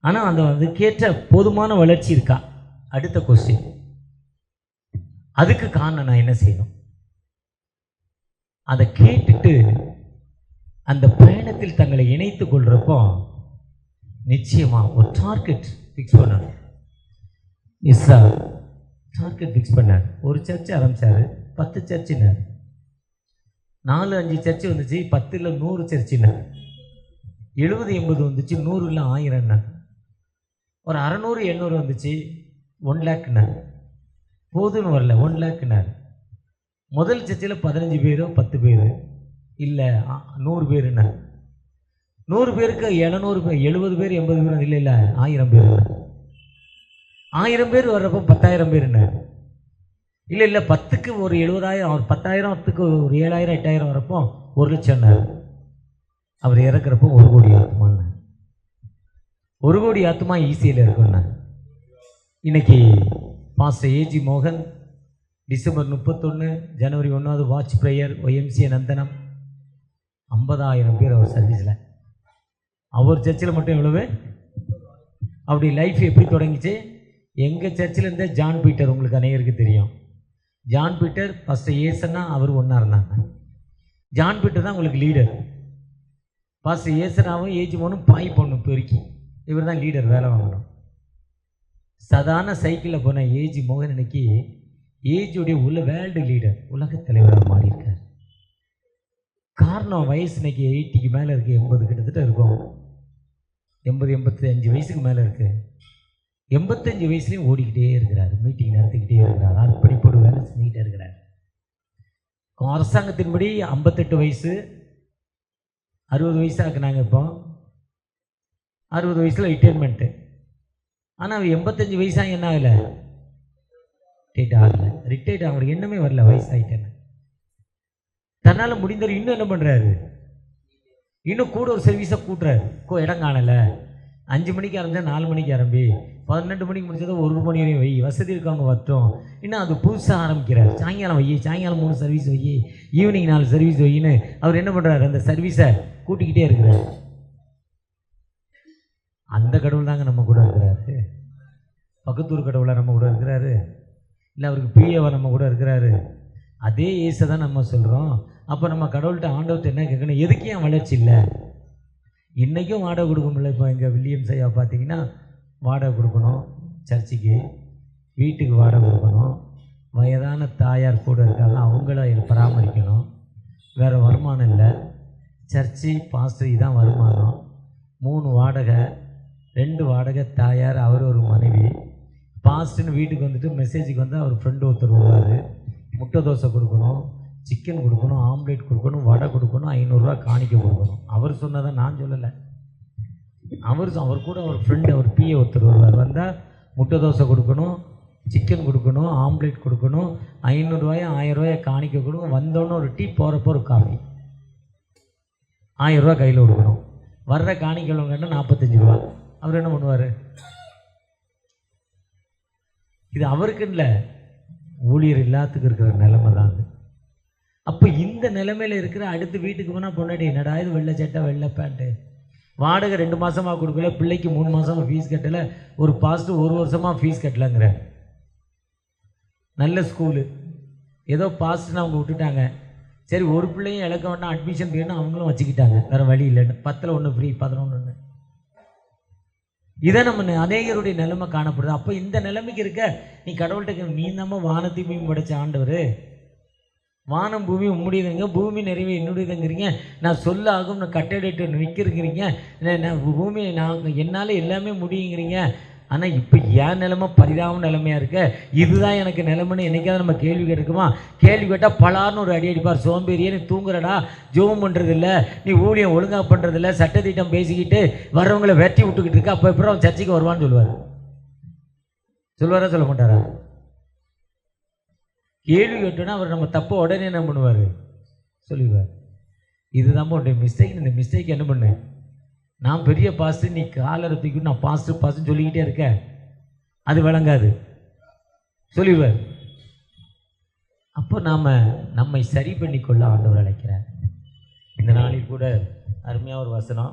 [SPEAKER 1] ஆனா அதுக்கேற்ற போதுமான வளர்ச்சி இருக்கா? அடுத்த கொஸ்டின். அதுக்கு காரணம் நான் என்ன செய்யணும்? அதை கேட்டுட்டு அந்த பயணத்தில் தங்களை இணைத்துக் கொள்றப்போ நிச்சயமா ஒரு டார்கெட் ஃபிக்ஸ் பண்ணணும். டார்கெட் ஃபிக்ஸ் பண்ணார். ஒரு சர்ச் ஆரம்பிச்சாரு, 10 சர்ச்சினார். 4-5 சர்ச்சு வந்துச்சு, 10 100 சர்ச்சினார். 70-80 வந்துச்சு, 100 1000. ஒரு 600-800 வந்துச்சு, 1 லேக்னார். போதுன்னு வரல, 1 லேக்னார். முதல் சர்ச்சில் 15 பேரோ 10 பேர், இல்லை 100 பேருண்ணா. 100 பேருக்கு 700 பேர், 70 பேர் 80 பேர், இல்லை இல்லை 1000 பேருண்ணா. 1000 பேர் வர்றப்போ 10,000 பேருண்ணா. இல்லை இல்லை 10க்கு ஒரு 70,000, அவர் 10,000த்துக்கு ஒரு 7,000 8,000 வரப்போ 1,00,000. அவர் இறக்குறப்போ 1 கோடி ஆத்மாண்ணா. 1 கோடி ஆத்மா ஈஸியில் இருக்குண்ணா. இன்னைக்கு பாஸ்டர் ஏஜி மோகன் டிசம்பர் 31 ஜனவரி 1 வாட்ச் ப்ரேயர் OMCA நந்தனம் 50,000 பேர் அவர் சர்வீஸில். அவர் சர்ச்சில் மட்டும் எவ்வளவு? அப்படி லைஃப் எப்படி தொடங்கிச்சு? எங்கள் சர்ச்சில் இருந்த ஜான் பீட்டர், உங்களுக்கு அநேகருக்கு தெரியும். ஜான் பீட்டர் ஃபஸ்ட்டு ஏசன்னா அவர் ஒன்றா இருந்தாங்க. ஜான் பீட்டர் தான் உங்களுக்கு லீடர். ஃபஸ்ட்டு ஏசனாவும் ஏஜி மோகனும் பாய் பொண்ணு பெருக்கி இவர் தான் லீடர், வேலை வாங்கணும். சாதாரண சைக்கிளில் போன ஏஜி மோகன் இன்னைக்கு ஏஜுடைய வேர்ல்டு லீடர், உலக தலைவராக மாறியிருக்கார். காரணம் வயசு இன்னைக்கு 80க்கு மேலே இருக்குது, 80 கிட்டத்தட்ட இருக்கும், 85 வயசுக்கு மேலே இருக்குது. 85 வயசுலேயும் ஓடிக்கிட்டே இருக்கிறார், மீட்டிங் நடத்திக்கிட்டே இருக்கிறார், அர்ப்பணிப்போடு வேலை செஞ்சுக்கிட்டே இருக்கிறார். அரசாங்கத்தின்படி 58 வயசு 60 வயசு ஆக்குனாங்க. இப்போ 60 வயசில் ரிட்டைர்மெண்ட்டு. ஆனால் அவர் 85 வயசாக என்ன ஆகலை? ரிட்டையர்ட் ஆகலை. ரிட்டையர்ட் அவருக்கு என்னமே வரல, வயசாகிட்டேன்னு. தன்னால் முடிந்தவர் இன்னும் என்ன பண்ணுறாரு? இன்னும் கூட ஒரு சர்வீஸை கூட்டுறாரு. இடம் காணலை, 5 மணிக்கு ஆரம்பித்தா 4 மணிக்கு ஆரம்பி, 12 மணிக்கு முடிச்சதை 1 மணி வரையும் வை, வசதி இருக்கவங்க வட்டும். இன்னும் அது புதுசாக ஆரம்பிக்கிறார். சாயங்காலம் வை, சாயங்காலம் 3 சர்வீஸ் வை, ஈவினிங் 4 சர்வீஸ் வைன்னு அவர் என்ன பண்ணுறாரு? அந்த சர்வீஸை கூட்டிக்கிட்டே இருக்கிறார். அந்த கடவுள் தாங்க நம்ம கூட இருக்கிறாரு. பக்கத்தூர் கடவுளாக நம்ம கூட இருக்கிறாரு, இல்லை அவருக்கு பிஏவா நம்ம கூட இருக்கிறாரு. அதே இயேசை தான் நம்ம சொல்கிறோம். அப்போ நம்ம கடவுள்கிட்ட ஆண்டவர்கிட்ட என்ன கேட்கணும்? எதுக்கு ஏன் வளர்ச்சி இல்லை? இன்றைக்கும் வாடகை கொடுக்க முடியல. இப்போ எங்கள் வில்லியம்ஸ் ஐயா பார்த்தீங்கன்னா வாடகை கொடுக்கணும், சர்ச்சுக்கு வீட்டுக்கு வாடகை கொடுக்கணும், வயதான தாயார் கூட இருக்காங்க, அவங்கள பராமரிக்கணும், வேறு வருமானம் இல்லை. சர்ச்சு பாஸ்டர் தான் வருமானம். 3 வாடகை, 2 வாடகை தாயார், அவர் ஒரு மனைவி. பாஸ்ட்டுன்னு வீட்டுக்கு வந்துட்டு மெசேஜுக்கு வந்து அவர் ஃப்ரெண்டு ஒருத்தர் வருவார். முட்டை தோசை கொடுக்கணும், சிக்கன் கொடுக்கணும், ஆம்லேட் கொடுக்கணும், வடை கொடுக்கணும், 500 ரூபா காணிக்க கொடுக்கணும். அவர் சொன்னதை நான் சொல்லலை. அவர் கூட அவர் ஃப்ரெண்டு, அவர் பிஏ ஒருத்தர் வருவார். வந்தால் முட்டை தோசை கொடுக்கணும், சிக்கன் கொடுக்கணும், ஆம்லேட் கொடுக்கணும், 500 ரூபாய் 1000 ரூபாயை காணிக்க கொடுக்கணும். வந்தோடனே ஒரு டீ, போகிறப்போ ஒரு காஃபி, 1000 ரூபா கையில் கொடுக்கணும். வர்ற காணிக்கவங்கன்னா 45 ரூபா. அவர் என்ன பண்ணுவார்? இது அவருக்குன்னு இல்லை, ஊழியர் எல்லாத்துக்கும் இருக்கிற நிலைமை தான் அது. அப்போ இந்த நிலைமையில் இருக்கிற அடுத்து வீட்டுக்கு போனால் பொண்டாட்டி என்னடா இது வெள்ளை சட்டை வெள்ளை பேண்ட்டு, வாடகை 2 மாதமாக கொடுக்கல, பிள்ளைக்கு 3 மாதமாக ஃபீஸ் கட்டலை, ஒரு பாஸ்ட்டு 1 வருஷமாக ஃபீஸ் கட்டலைங்கிற. நல்ல ஸ்கூலு, ஏதோ பாஸ்ட்டுன்னு அவங்க விட்டுட்டாங்க. சரி, ஒரு பிள்ளையும் இழக்க வேண்டாம், அட்மிஷன் வேணும், அவங்களும் வச்சுக்கிட்டாங்க, வேறு வழி இல்லைன்னு. 10ல் 1 ஃப்ரீ, 11 இதை நம்ம அநேகருடைய நிலைமை காணப்படுது. அப்போ இந்த நிலைமைக்கு இருக்க நீ கடவுள்கிட்ட, நீ நம்ம வானத்தையும் பூமி படைச்ச ஆண்டவர், வானம் பூமி உம்முடையதுங்க, பூமி நிறைவே என்னுடையதுங்கிறீங்க, நான் சொல்ல ஆகும், நான் கட்டளையிட்டு நிற்கிறீங்க, பூமி நான் என்னால் எல்லாமே முடியுங்கிறீங்க. ஆனால் இப்போ என் நிலைமை பரிதாப நிலைமையாக இருக்க, இதுதான் எனக்கு நிலைமைன்னு என்னைக்காவது நம்ம கேள்வி கேட்டுக்குமா? கேள்வி கேட்டால் பலார்னு ஒரு அடி அடிப்பார். சோம்பேறியே, நீ தூங்குறடா, ஜோம் பண்ணுறதில்ல, நீ ஊழியம் ஒழுங்காக பண்ணுறதில்ல, சட்டத்திட்டம் பேசிக்கிட்டு வர்றவங்களை வெட்டி விட்டுக்கிட்டு இருக்க, அப்போ எப்பறம் அவன் சர்ச்சைக்கு வருவான்னு சொல்லுவார். சொல்லுவாரா சொல்ல மாட்டாரா? கேள்வி கேட்டோன்னா அவர் நம்ம தப்பை உடனே என்ன பண்ணுவார்? சொல்லிடுவார். இதுதான் உன்னுடைய மிஸ்டேக். இந்த மிஸ்டேக் என்ன பண்ணு? நான் பெரிய பாஸ்டர், நீ காலரை தூக்கி நான் பாஸ்டர் சொல்லிக்கிட்டே இருக்க, அது விளங்காது சொல்லிடுவார். அப்போ நம்மை சரி பண்ணிக்கொள்ள ஆண்டவர் அழைக்கிறார். இந்த நாளில் கூட அருமையாக ஒரு வசனம்,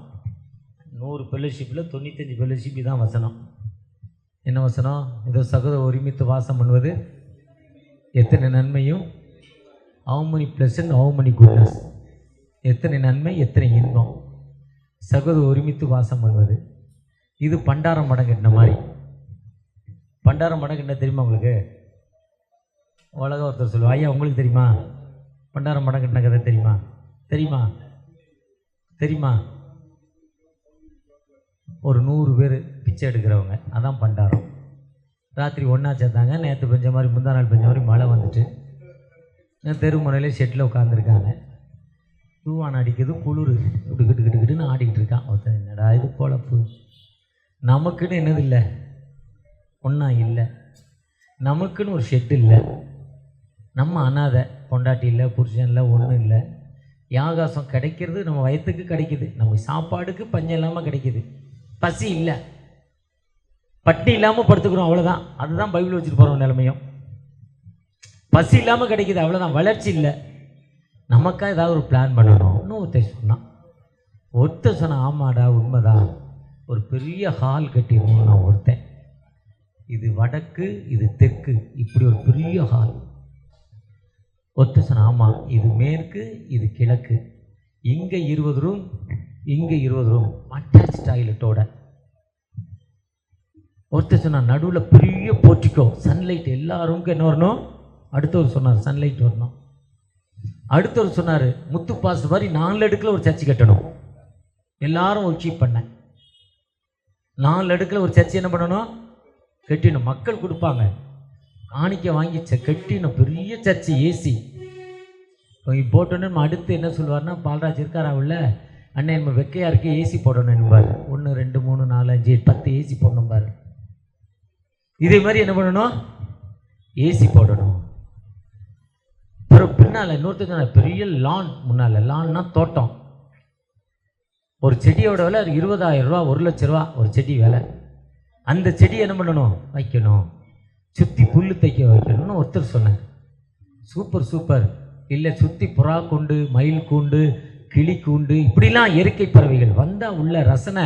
[SPEAKER 1] 100 ஃபெல்லோஷிப்பில் 95 ஃபெல்லோஷிப் தான் வசனம். என்ன வசனம்? ஏதோ சகோதர ஒருமித்து வாசம் பண்ணுவது எத்தனை நன்மையும், how many pleasant, how many goodness, எத்தனை நன்மை எத்தனை இன்பம், சகோதர ஒருமித்து வாசம் பண்ணுவது. இது பண்டாரம் மடங்கட்டின மாதிரி. பண்டாரம் மடங்கட்டின தெரியுமா உங்களுக்கு? உலக ஒருத்தர் சொல்லுவா, ஐயா உங்களுக்கு தெரியுமா பண்டாரம் மடங்கட்டின கதை? தெரியுமா? தெரியுமா? தெரியுமா? ஒரு 100 பேர் பிச்சை எடுக்கிறவங்க, அதான் பண்டாரம். ராத்திரி ஒன்றா சேர்த்தாங்க. நேற்று பெஞ்ச மாதிரி, முந்தா நாள் பெஞ்ச மாதிரி மழை வந்துட்டு தெரு முனையில் ஷெட்டில் உட்காந்துருக்காங்க. தூவான அடிக்கிறது, குளிர் இப்படி கிட்டுக்கிட்டுன்னு ஆடிக்கிட்டு இருக்கான் ஒருத்தன். என்னடா இது பொழப்பு, நமக்குன்னு என்னது இல்லை, ஒன்றா இல்லை, நமக்குன்னு ஒரு ஷெட்டு இல்லை, நம்ம அனாதை, பொண்டாட்டி இல்லை, புருஷன் இல்லை, ஒன்றும் இல்லை. யாகாசம் கிடைக்கிறது நம்ம வயத்துக்கு கிடைக்குது, நம்ம சாப்பாடுக்கு பஞ்சம் இல்லாமல் கிடைக்குது, பசி இல்லை, பட்டி இல்லாமல் படுத்துக்கிறோம், அவ்வளோதான். அதுதான் பைபிள் வச்சுட்டு போகிறோம் நிலைமையும். பசி இல்லாமல் கிடைக்குது, அவ்வளோதான். வளர்ச்சி இல்லை. நமக்கா ஏதாவது ஒரு பிளான் பண்ணணும். இன்னும் ஒருத்தர் சொன்ன ஆமாடா உண்மைதான், ஒரு பெரிய ஹால் கட்டிடணும். நான் ஒருத்தன், இது வடக்கு இது தெற்கு, இப்படி ஒரு பெரிய ஹால். ஒருத்தர் சொன்ன ஆமாம், இது மேற்கு இது கிழக்கு, இங்கே 20 ரூம் இங்கே 20 ரூம், அட்டாச் டாய்லெட்டோட. ஒருத்தர் சொன்னார் நடுவில் பெரிய போர்ட்டிக்கோ, சன்லைட் எல்லா ரூமுக்கும் என்ன வரணும். அடுத்தவர் சொன்னார் சன்லைட் வரணும். அடுத்தவர் சொன்னார் முத்து பாஸ் மாதிரி 4 அடுக்கில் ஒரு சர்ச்சு கட்டணும். எல்லாரும் ஒரு கீப் பண்ணேன். 4 அடுக்கில் ஒரு சர்ச்சு என்ன பண்ணணும், கட்டிடணும். மக்கள் கொடுப்பாங்க, காணிக்க வாங்கி கட்டிடணும். பெரிய சர்ச்சு, ஏசி போட்டோன்னு. நம்ம அடுத்து என்ன சொல்லுவார்னா, பால்ராஜ் இருக்காரா உள்ள, அண்ணன் நம்ம வெக்கையாக இருக்கு, ஏசி போடணும் என்பார். 1 2 3 4 5 10 ஏசி போடணும் பாரு. இதே மாதிரி என்ன பண்ணணும், ஏசி போடணும். அப்புறம் பின்னால் இன்னொருத்தர் பெரிய லான், முன்னால் லான்னா தோட்டம். ஒரு செடியோட விலை 20,000 ரூபா, 1 லட்ச ரூபா ஒரு செடி விலை. அந்த செடி என்ன பண்ணணும், வைக்கணும், சுற்றி புல் தைக்க வைக்கணும்னு ஒருத்தர் சொன்னார். Super super. இல்லை சுற்றி புறா கூண்டு, மயில் கூண்டு, கிளி கூண்டு, இப்படிலாம் இயற்கை பறவைகள் வந்தால் உள்ள ரசனை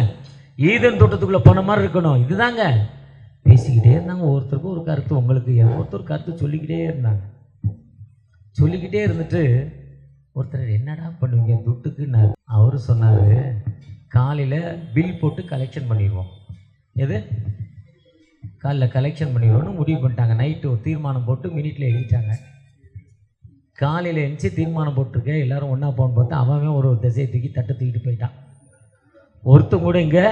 [SPEAKER 1] ஈதன் தோட்டத்துக்குள்ளே போன மாதிரி இருக்கணும். இதுதாங்க பேசிக்கிட்டே இருந்தாங்க. ஒருத்தருக்கும் ஒரு கருத்து, உங்களுக்கு ஒருத்தர் கருத்து சொல்லிக்கிட்டே இருந்தாங்க. சொல்லிக்கிட்டே இருந்துட்டு ஒருத்தர் என்னடா பண்ணுவீங்க துட்டுக்குன்னாரு. அவர் சொன்னார் காலையில் பில் போட்டு கலெக்ஷன் பண்ணிடுவோம். எது காலைல கலெக்ஷன் பண்ணிடுவோன்னு முடிவு பண்ணிட்டாங்க. நைட்டு ஒரு தீர்மானம் போட்டு மினிட்டில் எழுதிட்டாங்க. காலையில் எழுந்துச்சி தீர்மானம் போட்டிருக்கேன், எல்லோரும் ஒன்றா போகணுன்னு பார்த்தா அவன் ஒரு திசையை தூக்கி தட்டை தூக்கிட்டு போயிட்டான். ஒருத்தன் கூட இங்கே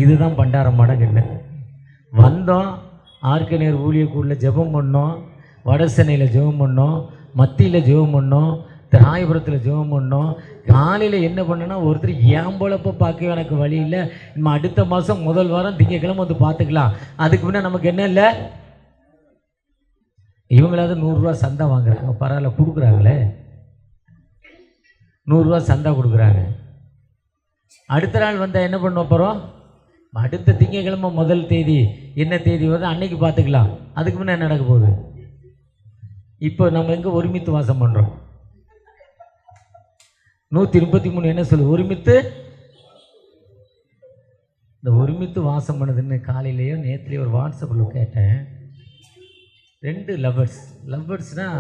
[SPEAKER 1] இதுதான் பண்டாரம் மடங்குன்னு வந்தோம். ஆர்கனேர் ஊழியக்கூடில் ஜெபம் பண்ணோம், வடசென்னையில் ஜெபம் பண்ணோம், மத்தியில் ஜெபம் பண்ணோம், ராயபுரத்தில் ஜெபம் பண்ணோம். காலையில் என்ன பண்ணேன்னா, ஒருத்தர் ஏன் போலப்போ பார்க்க எனக்கு வழி இல்லை, நம்ம அடுத்த மாதம் முதல் வாரம் திங்கக்கிழமை வந்து பார்த்துக்கலாம், அதுக்கு முன்னே நமக்கு என்ன இல்லை. இவங்களாவது 100 ரூபா சந்தா வாங்குறாங்க, பரவாயில்ல கொடுக்குறாங்களே, 100 ரூபா சந்தா கொடுக்குறாங்க. அடுத்த நாள் வந்தால் என்ன பண்ண போகிறோம், அடுத்த திங்கக்கிழமை முதல் தேதி என்ன தேதி வருது அன்னைக்கு பார்த்துக்கலாம், அதுக்கு முன்னே என்ன நடக்க போகுது. இப்போ நம்ம எங்கே ஒருமித்து வாசம் பண்ணுறோம். 133 என்ன சொல்லு, ஒருமித்து. இந்த ஒருமித்து வாசம் பண்ணதுன்னு காலையிலேயோ நேற்றுலேயோ ஒரு வாட்ஸ்அப்பில் கேட்டேன். 2 லவ்வர்ஸ்னால்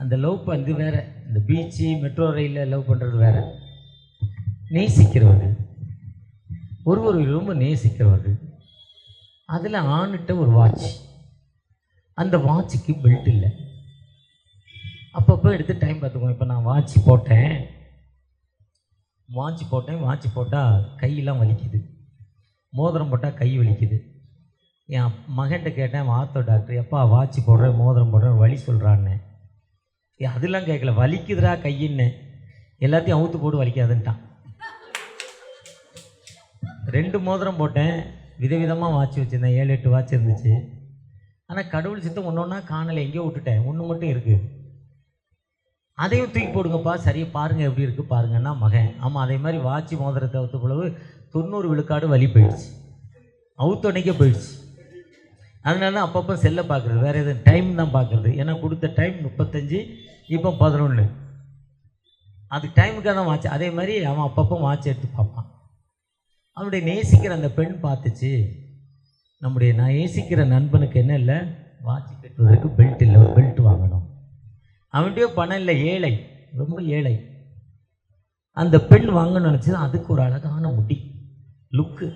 [SPEAKER 1] அந்த லவ் பண்ணது வேறு, இந்த பீச்சு மெட்ரோ ரயிலில் லவ் பண்ணுறது வேறு. நேசிக்கிறவர்கள், ஒரு ரொம்ப நேசிக்கிறவர்கள். அதில் ஆணிட்ட ஒரு வாட்ச், அந்த வாட்சுக்கு பெல்ட் இல்லை. அப்பப்போ எடுத்து டைம் பார்த்துக்குவோம். இப்போ நான் வாட்ச் போட்டேன், வாட்ச் போட்டால் கையெல்லாம் வலிக்குது, மோதிரம் போட்டால் கை வலிக்குது. என் மகன்கிட்ட கேட்டேன், ஆர்த்தோ டாக்டர், எப்பா வாட்ச் போடுறேன் மோதிரம் போடுறேன் வலி சொல்கிறான்னு. அதெல்லாம் கேட்கல, வலிக்குதுரா கையின்னு, எல்லாத்தையும் அவுத்து போட்டு வலிக்காதுன்ட்டான். 2 மோதிரம் போட்டேன், விதவிதமாக வாட்ச் வச்சுருந்தேன், 7-8 வாட்ச் இருந்துச்சு. ஆனால் கடவுள் சித்தம் ஒன்றா காணலை, எங்கேயோ விட்டுட்டேன், ஒன்று மட்டும் இருக்குது. அதையும் தூக்கி போடுங்கப்பா, சரியாக பாருங்கள் எப்படி இருக்குது பாருங்கன்னா மகன். ஆமாம், அதே மாதிரி வாட்சி மோதிரத்தை அவுத்த பொழுது 90 விழுக்காடு வலி போயிடுச்சு, அவுத்தோன்னைக்கே போயிடுச்சு. அதனால தான் அப்பப்போ செல்லை பார்க்குறது, வேறு எதுவும் டைம் தான் பார்க்குறது. ஏன்னா கொடுத்த டைம் 35, இப்போ 11, அது டைமுக்காக தான் வாட்ச். அதே மாதிரி அவன் அப்பப்போ வாட்ச் எடுத்து பார்ப்பான். அவனுடைய நேசிக்கிற அந்த பெண் பார்த்துச்சு, நான் நேசிக்கிற நண்பனுக்கு என்ன இல்லை, வாட்ச் கட்டுவதற்கு பெல்ட் இல்லை, ஒரு பெல்ட் வாங்கணும். அவன்கிட்டயோ பணம் இல்லை, ஏழை, ரொம்ப ஏழை. அந்த பெண் வாங்கணும்னு நினச்சது, அதுக்கு ஒரு அழகான முடி, லுக்கு.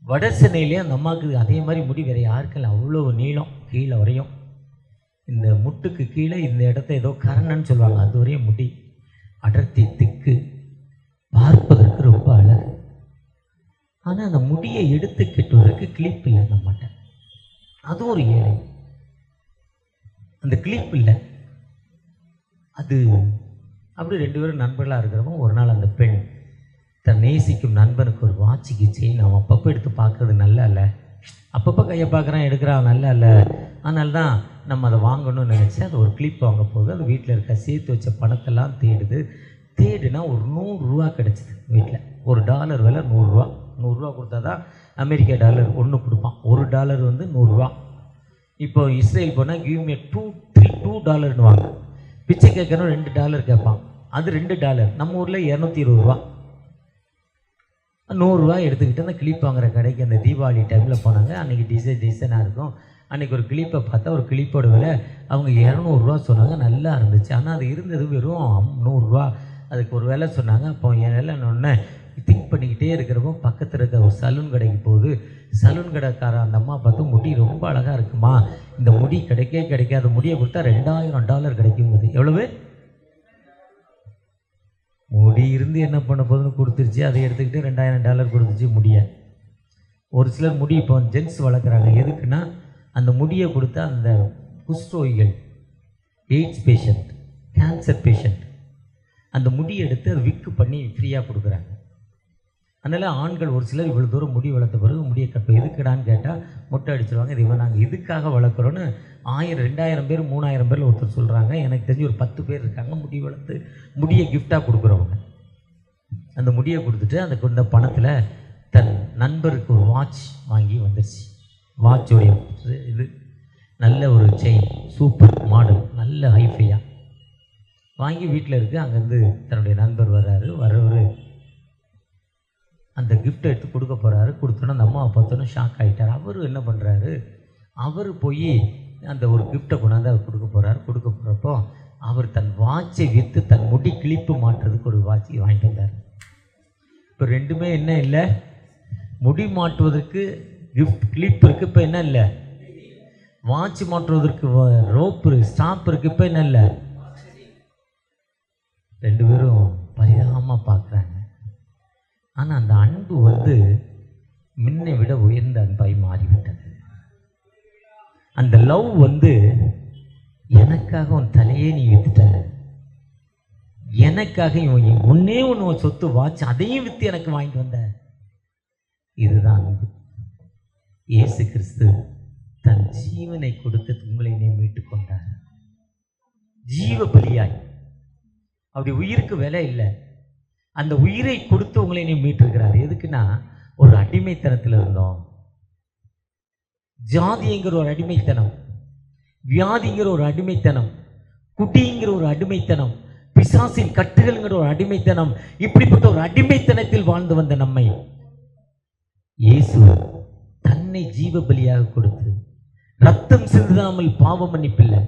[SPEAKER 1] வட சென்னையிலே அந்த அம்மாவுக்கு அதே மாதிரி முடி வேறு யாருக்கும் அவ்வளோ நீளம், கீழே வரையும். இந்த முட்டுக்கு கீழே இந்த இடத்த ஏதோ கரணன்னு சொல்லுவாங்க, அது வரையும் முடி, அடர்த்தி, திக்கு, பார்ப்பதற்கு ரொம்ப அழகு. ஆனால் அந்த முடியை எடுத்து கட்டுவதற்கு கிளிப் இல்லை நம்மகிட்ட, அதுவும் ஒரு ஏழை. அந்த கிளிப் இல்லை. அது அப்படி 2 பேரும் நண்பர்களாக இருக்கிறவங்க ஒரு நாள் அந்த பெண் தன் நேசிக்கும் நண்பனுக்கு ஒரு வாட்சிக்கு செயின் அவன் அப்பப்போ எடுத்து பார்க்குறது நல்லா இல்லை, அப்பப்போ கையை பார்க்குறான் எடுக்கிறான் நல்லா இல்லை, அதனால தான் நம்ம அதை வாங்கணும்னு நினச்சி அது ஒரு கிளிப் வாங்க போகுது. அது வீட்டில் இருக்க சேர்த்து வச்ச பணத்தெல்லாம் தேடுனா ஒரு $100 கிடச்சிது வீட்டில். $1 விலை $100 கொடுத்தா தான் அமெரிக்கா டாலர் ஒன்று கொடுப்பான். $1 வந்து $100. இப்போ இஸ்ரேல் போனால் கிவ் மீ $2 வாங்க, பிச்சை கேட்கணும் $2 கேட்பான், அது $2. நம்ம ஊரில் $220. $100 எடுத்துக்கிட்டு அந்த கிளிப் வாங்குற கடைக்கு அந்த தீபாவளி டைமில் போனாங்க. அன்றைக்கி டிசைனாக இருக்கும். அன்றைக்கி ஒரு கிளிப்பை பார்த்தா ஒரு கிளிப்போட விலை அவங்க $200 சொன்னாங்க. நல்லா இருந்துச்சு. ஆனால் அது இருந்தது வெறும் $100. அதுக்கு ஒரு விலை சொன்னாங்க. அப்போ என் விலை ஒன்று திங்க் பண்ணிக்கிட்டே இருக்கிறப்போ பக்கத்தில் இருக்க ஒரு சலூன் கடைக்கு போகுது. சலூன் கடைக்கார அந்த அம்மா பார்த்து முடி ரொம்ப அழகாக இருக்குமா, இந்த முடி கிடைக்காத முடியை கொடுத்தா $2000 கிடைக்கும்போது எவ்வளவு முடி இருந்து என்ன பண்ண போதுன்னு கொடுத்துருச்சு. அதை எடுத்துக்கிட்டு $2000 கொடுத்துச்சு முடிய. ஒரு சிலர் முடி இப்போ ஜென்ஸ் வளர்க்குறாங்க. எதுக்குன்னா அந்த முடியை கொடுத்தா அந்த குஷ்டரோகிகள், எய்ட்ஸ் பேஷண்ட், கேன்சர் பேஷண்ட் அந்த முடி எடுத்து அதை விக்கு பண்ணி ஃப்ரீயாக கொடுக்குறாங்க. அதனால் ஆண்கள் ஒரு சிலர் இவ்வளோ தூரம் முடி வளர்த்த பிறகு முடியை கட்டும். எதுக்குடான்னு கேட்டால் மொட்டை அடிச்சிருவாங்க. இது நாங்கள் இதுக்காக வளர்க்குறோன்னு 1000 2000 பேர் 3000 பேரில் ஒருத்தர் சொல்கிறாங்க. எனக்கு தெரிஞ்சு ஒரு 10 பேர் இருக்காங்க முடி வளர்த்து முடியை கிஃப்டாக கொடுக்குறவங்க. அந்த முடியை கொடுத்துட்டு அந்த கொண்ட பணத்தில் தன் நண்பருக்கு ஒரு வாட்ச் வாங்கி வந்துடுச்சு. வாட்சோடைய இது நல்ல ஒரு செயின், சூப்பர் மாடல், நல்ல ஹைஃபையாக வாங்கி வீட்டில் இருக்குது. அங்கேருந்து தன்னுடைய நண்பர் வரவர் அந்த கிஃப்ட்டை எடுத்து கொடுக்க போகிறாரு. கொடுத்தோன்னே அந்த அம்மாவை பார்த்தோன்னே ஷாக் ஆகிட்டார். அவர் என்ன பண்ணுறாரு, அவர் போய் அந்த ஒரு கிஃப்ட்டை கொண்டாந்து அவர் கொடுக்க போகிறப்போ அவர் தன் வாட்சை விற்று தன் முடி கிளிப்பு மாட்டுறதுக்கு ஒரு வாட்சி வாங்கிட்டு வந்தார். இப்போ ரெண்டுமே என்ன இல்லை, முடி மாட்டுவதற்கு கிஃப்ட் கிளிப் இருக்குது, இப்போ என்ன இல்லை வாட்ச் மாட்டுவதற்கு ரோப்பு ஸ்டாப் இருக்குது, இப்போ என்ன இல்லை. 2 பேரும் பரிதாபமாக பார்க்குறாங்க. ஆனால் அந்த அன்பு வந்து முன்னை விட உயர்ந்த அன்பாய் மாறிவிட்டது. அந்த லவ் வந்து எனக்காக உன் தலையே நீ வித்துட்ட, எனக்காக இவன் ஒன்னே ஒன்று சொத்து வாட்ச் அதையும் விற்று எனக்கு வாங்கிட்டு வந்த. இதுதான் அன்பு. இயேசு கிறிஸ்து தன் ஜீவனை கொடுத்து உங்களை மீட்டுக் கொண்டார். ஜீவ பலியாய். அப்படி உயிருக்கு விலை இல்லை, அந்த உயிரை கொடுத்து உங்களை மீட்டிருக்கிறார். எதுக்குன்னா ஒரு அடிமைத்தனத்தில் இருந்தோம். ஜாதிங்கிற ஒரு அடிமைத்தனம், வியாதிங்கிற ஒரு அடிமைத்தனம், குடிங்கிற ஒரு அடிமைத்தனம், பிசாசின் கட்டுகள்ங்கிற ஒரு அடிமைத்தனம், இப்படிப்பட்ட ஒரு அடிமைத்தனத்தில் வாழ்ந்து வந்த நம்மை இயேசு தன்னை ஜீவ பலியாக கொடுத்து ரத்தம் சிந்தாமல் பாவ மன்னிப்பில்லை,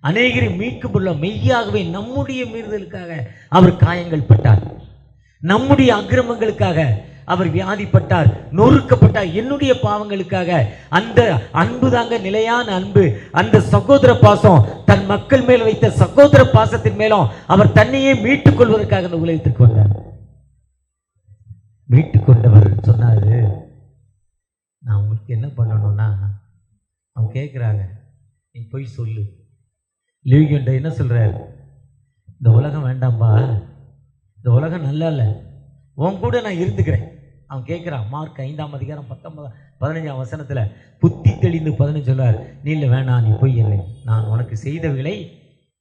[SPEAKER 1] அநேகரை மீட்கப்பட மெய்யாகவே நம்முடைய மீறுதலுக்காக அவர் காயங்கள் பட்டார், நம்முடைய அக்கிரமங்களுக்காக அவர் வியாதிப்பட்டார், நொறுக்கப்பட்டார், என்னுடைய பாவங்களுக்காக. அந்த அன்பு தாங்க நிலையான அன்பு. அந்த சகோதர பாசம், தன் மக்கள் மேல் வைத்த சகோதர பாசத்தின் மேலும் அவர் தன்னையே மீட்டுக் கொள்வதற்காக இந்த உலகத்திற்கு வந்தார். மீட்டுக் கொண்டவர் சொன்னாரு, நான் உங்களுக்கு என்ன பண்ணணும்னா, அவங்க கேட்குறாங்க, நீ போய் சொல்லு. லிவிகண்ட என்ன சொல்றாரு, இந்த உலகம் வேண்டாம்பா, இந்த உலகம் நல்லா இல்லை, உன் கூட நான் இருந்துக்கிறேன். அவன் கேட்குறான். மார்க் 5ஆம் அதிகாரம் 15ஆம் வசனத்தில் புத்தி தெளிந்து 15 சொல்வார், நீ இல்லை வேணாம், நீ போய் இல்லை, நான் உனக்கு செய்தவைகளை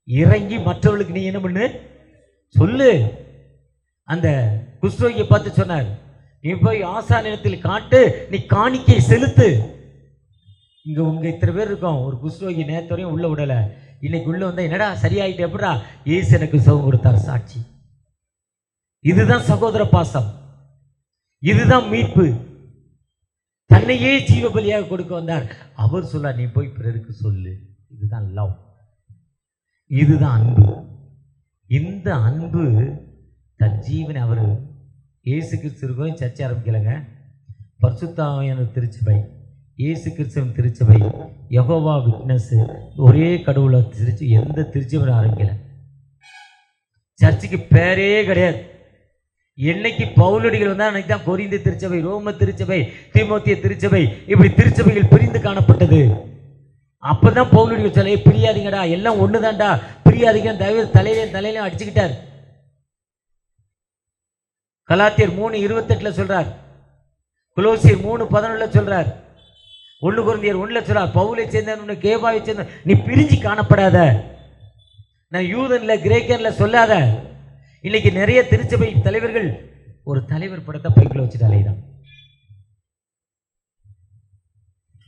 [SPEAKER 1] இறங்கி மற்றவர்களுக்கு நீ என்ன பண்ணு சொல்லு. அந்த குஷ்டரோகியை பார்த்து சொன்னார், நீ போய் ஆசாரியத்தில் காட்டு, நீ காணிக்கை செலுத்து. இங்கே உங்க இத்தனை பேர் இருக்கோம், ஒரு குஷ்டரோகி நேரத்தோரையும் உள்ள விடலை, இன்னைக்கு உள்ள வந்தா என்னடா சரியாயிட்டு எப்படா, இயேசு எனக்கு சுகம் கொடுத்தார் சாட்சி. இதுதான் சகோதர பாசம், இதுதான் மீட்பு. தன்னையே ஜீவ பலியாக கொடுக்க வந்தார். அவர் சொல்ல, நீ போய் பிறருக்கு சொல்லு. இதுதான் லவ், இதுதான் அன்பு. இந்த அன்பு தன் ஜீவனை அவர் இயேசு கிறிஸ்துவின் சர்ச்சை ஆரம்பிக்கலைங்க. பரிசுத்த ஆவியானவர் திருச்சபை, இயேசு கிறிஸ்துவின் திருச்சபை, யெகோவா விட்னஸ், ஒரே கடவுளை திருச்சி எந்த திருச்சபை ஆரம்பிக்கல. சர்ச்சுக்கு பேரே கிடையாது. என்னைக்கு பவுலடிகள் வந்தால் அன்னைக்கு தான் கொரிந்து திருச்சபை, ரோம திருச்சபை, தீமோத்திய திருச்சபை, இப்படி திருச்சபைகள் பிரிந்து காணப்பட்டது. அப்பதான் பவுலடிகள் சொல்ல, பிரியாதீங்கடா, எல்லாம் ஒண்ணுதான்டா, பிரியாதிகம் தயவு தலையிலையும் அடிச்சுக்கிட்டார். கலாத்தியர் 3:28 சொல்றார், கொலோசியர் 3:11 சொல்றார், 1 கொரிந்தியர் 1 சொல்றார், பவுலை சேர்ந்த கேபாவை சேர்ந்த நீ பிரிஞ்சு காணப்படாத, நான் யூதன்ல கிரேக்கன்ல சொல்லாத. இன்னைக்கு நிறைய திருச்சபை தலைவர்கள் ஒரு தலைவர் படத்தை பைக்குள்ள வச்சுட்டு அலைதான்.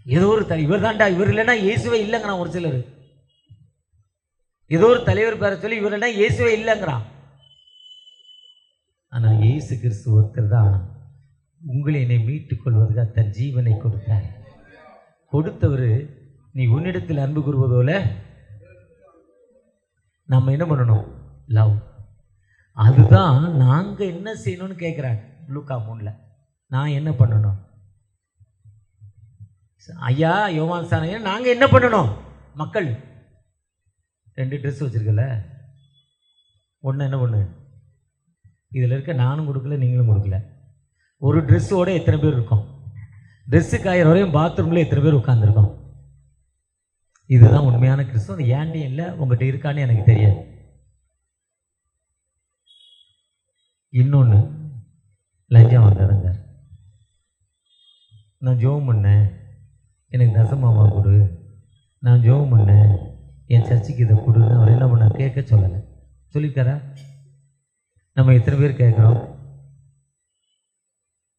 [SPEAKER 1] ஏதோ ஒரு இவர் தான்டா, இவர் இல்லைன்னா இயேசுவே இல்லைங்கிறான். ஒரு சிலர் ஏதோ ஒரு தலைவர் பேர சொல்லி இவர் இல்லைன்னா இயேசுவே இல்லைங்கிறான். ஆனா இயேசு கிறிஸ்து ஒருத்தர் தான் உங்களை என்னை மீட்டுக் கொள்வதற்காக தன் ஜீவனை கொடுத்தார். கொடுத்தவர் நீ உன்னிடத்தில் அன்பு கூறுவதோல நம்ம என்ன பண்ணணும்? லவ். அதுதான் நாங்க என்ன செய்யணும்னு கேட்குறாங்க லூக்கா 3. நான் என்ன பண்ணணும் ஐயா? யோவான் சாணம் நாங்க என்ன பண்ணணும்? மக்கள் 2 ட்ரெஸ் வச்சிருக்கல, ஒன்று என்ன பண்ணு, இதில் இருக்க நானும் கொடுக்கல நீங்களும் கொடுக்கல. ஒரு ட்ரெஸ்ஸோட எத்தனை பேர் இருக்கோம்? ட்ரெஸ்ஸு காயிற வரையும் பாத்ரூமில் எத்தனை பேர் உட்காந்துருக்கோம்? இதுதான் உண்மையான கிறிஸ்துவம். அது ஏன்டே இல்லை, உங்கள்கிட்ட இருக்கான்னு எனக்கு தெரியாது. இன்னொன்று, லஞ்சம் வாங்காதங்க. நான் ஜோம் பண்ணேன், எனக்கு தசமாவா கொடு, நான் ஜோம் பண்ணேன், என் சர்ச்சுக்கு இதை கொடுன்னு அவர் என்ன பண்ண கேட்க சொல்லலை. சொல்லித்தரா? நம்ம எத்தனை பேர் கேட்குறோம்?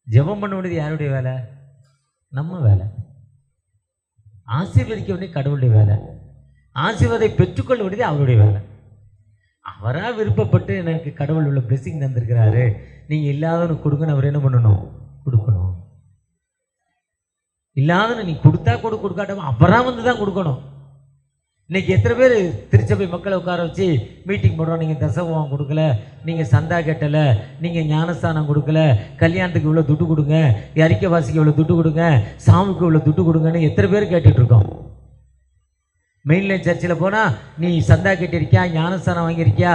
[SPEAKER 1] ஜெபம் பண்ண வேண்டியது யாருடைய வேலை? நம்ம வேலை. ஆசீர்வதிக்க வேண்டிய கடவுளுடைய வேலை. ஆசீர்வாதை பெற்றுக்கொள்ள வேண்டியது அவருடைய வேலை. அவராக விருப்பப்பட்டு எனக்கு கடவுள் உள்ள பிளெஸிங் தந்திருக்கிறாரு, நீங்கள் இல்லாதவனு கொடுங்கன்னு அவர் என்ன பண்ணணும்? கொடுக்கணும். இல்லாதவனு நீ கொடுத்தா கொடுக்காட்டமா அவராக வந்து தான் கொடுக்கணும். இன்னைக்கு எத்தனை பேர் திருச்சபை மக்களை உட்கார வச்சு மீட்டிங் போடுறோம், நீங்கள் தசமம் கொடுக்கல, நீங்கள் சந்தா கட்டலை, நீங்கள் ஞானஸ்தானம் கொடுக்கல, கல்யாணத்துக்கு இவ்வளோ துட்டு கொடுங்க, அறிக்கை வாசிக்கு இவ்வளோ துட்டு கொடுங்க, சாமிக்கு இவ்வளோ துட்டு கொடுங்கன்னு எத்தனை பேர் கேட்டுட்ருக்கோம். மெயின்லைன் சர்ச்சில் போனால் நீ சந்தா கட்டியிருக்கியா, ஞானஸ்தானம் வாங்கியிருக்கியா,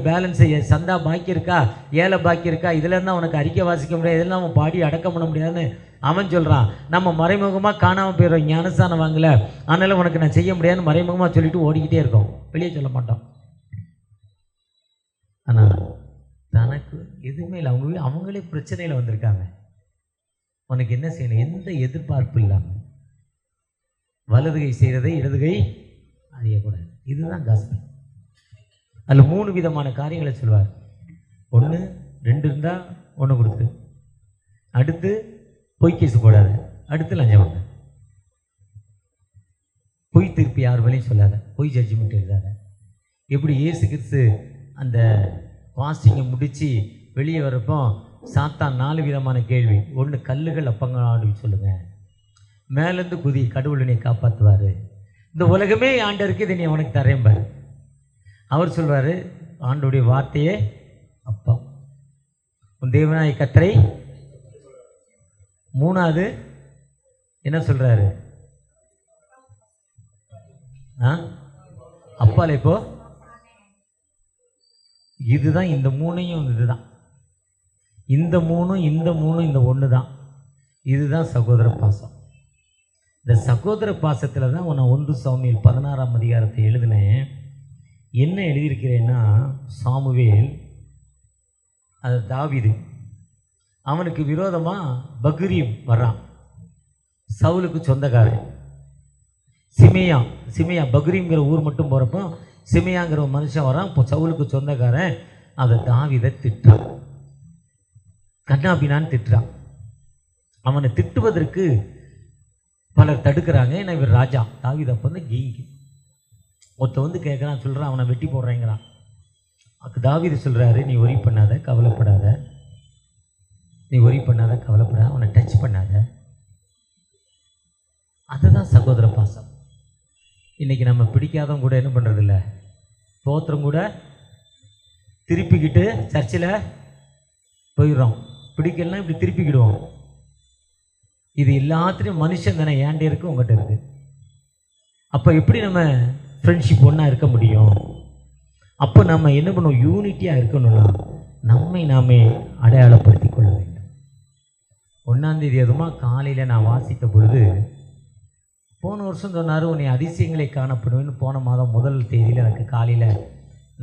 [SPEAKER 1] பேலன்ஸ் சந்தா பாக்கி இருக்கா, ஏழை பாக்கி இருக்கா, இதில் இருந்தால் உனக்கு அறிக்கை வாசிக்க முடியாது, இதெல்லாம் அவன் பாடி அடக்கம் பண்ண முடியாதுன்னு அவன் சொல்கிறான். நம்ம மறைமுகமாக காணாமல் போயிடும், ஞானஸ்தானம் வாங்கலை அதனால் உனக்கு நான் செய்ய முடியாதுன்னு மறைமுகமாக சொல்லிட்டு ஓடிக்கிட்டே இருக்கோம், வெளியே சொல்ல மாட்டோம். ஆனால் தனக்கு எதுவுமே இல்லை, அவங்களே பிரச்சனையில் வந்திருக்காங்க. உனக்கு என்ன செய்யணும்? எந்த எதிர்பார்ப்பு இல்லாமல் வலதுகை செய்கிறதை இடதுகை அறியக்கூடாது. இதுதான் காஸ்பல். அதில் 3 விதமான காரியங்களை சொல்வார். 1 2 இருந்தால் 1 கொடுத்து, அடுத்து பொய் கேசு போடாத, அடுத்து லஞ்சம் வாங்க, பொய் திருப்பி யார் வேலையும் சொல்லாத, பொய் ஜட்ஜ்மெண்ட் எழுதாத. எப்படி இயேசு கிறிஸ்து அந்த வாசிங்கை முடித்து வெளியே வரப்போ சாத்தான் 4 விதமான கேள்வி. 1 கல்லுகள் அப்பங்களாடி சொல்லுங்கள், மேலேருந்து குதி, கடவுளை காப்பாற்றுவார், இந்த உலகமே ஆண்டருக்கு இதை நீ உனக்கு தரேன் பாரு. அவர் சொல்வார் ஆண்டோடைய வார்த்தையே அப்பா, உன் தேவனாய கர்த்தரை. 3வது என்ன சொல்கிறாரு? அப்பால இப்போ இதுதான். இந்த 3ஐயும் இதுதான், இந்த 3 இந்த 1 தான். இதுதான் சகோதர பாசம். இந்த சகோதர பாசத்தில் தான் நான் 1 சாமுவேல் 16ஆம் அதிகாரத்தை எழுதினேன். என்ன எழுதியிருக்கிறேன்னா, சாமுவேல் அது தாவீது, அவனுக்கு விரோதமாக பக்ரீம் வர்றான், சவுலுக்கு சொந்தக்காரன். சிமையா பக்ரீம்ங்கிற ஊர் மட்டும் போகிறப்போ சிமையாங்கிற ஒரு மனுஷன் வரான், இப்போ சவுலுக்கு சொந்தக்காரன். அதை தாவீதை திட்டுறான், கண்ணாபினான்னு திட்டுறான். அவனை திட்டுவதற்கு பலர் தடுக்கிறாங்க. ஏன்னா இவர் ராஜா, தாவீது அப்போ வந்து கீங்கி. ஒருத்த கேட்குறான், சொல்கிறான் அவனை வெட்டி போடுறேங்கிறான். அதுக்கு தாவீது சொல்கிறாரு, நீ ஒரி பண்ணாத, கவலைப்படாத, அவனை டச் பண்ணாத. அதுதான் சகோதர பாசம். இன்றைக்கி நம்ம பிடிக்காதவங்க கூட என்ன பண்ணுறதில்ல, தோத்திரம் கூட திருப்பிக்கிட்டு சர்ச்சில் போயிடுறோம். பிடிக்கலாம் இப்படி திருப்பிக்கிடுவோம். இது எல்லாத்துலேயும் மனுஷன் தானே, ஏன்டே இருக்குது உங்கள்கிட்ட இருக்குது. அப்போ எப்படி நம்ம ஃப்ரெண்ட்ஷிப் ஒன்றா இருக்க முடியும்? அப்போ நம்ம என்ன பண்ணுவோம்? யூனிட்டியாக இருக்கணும்னா நம்மை நாமே அடையாளப்படுத்தி கொள்ள வேண்டும். 1ஆம் தேதி அதுமா காலையில் நான் வாசித்த பொழுது போன வருஷம் சொன்னார் உன்னை அதிசயங்களை காணப்படுவேன்னு. போன மாதம் முதல் தேதியில் எனக்கு காலையில்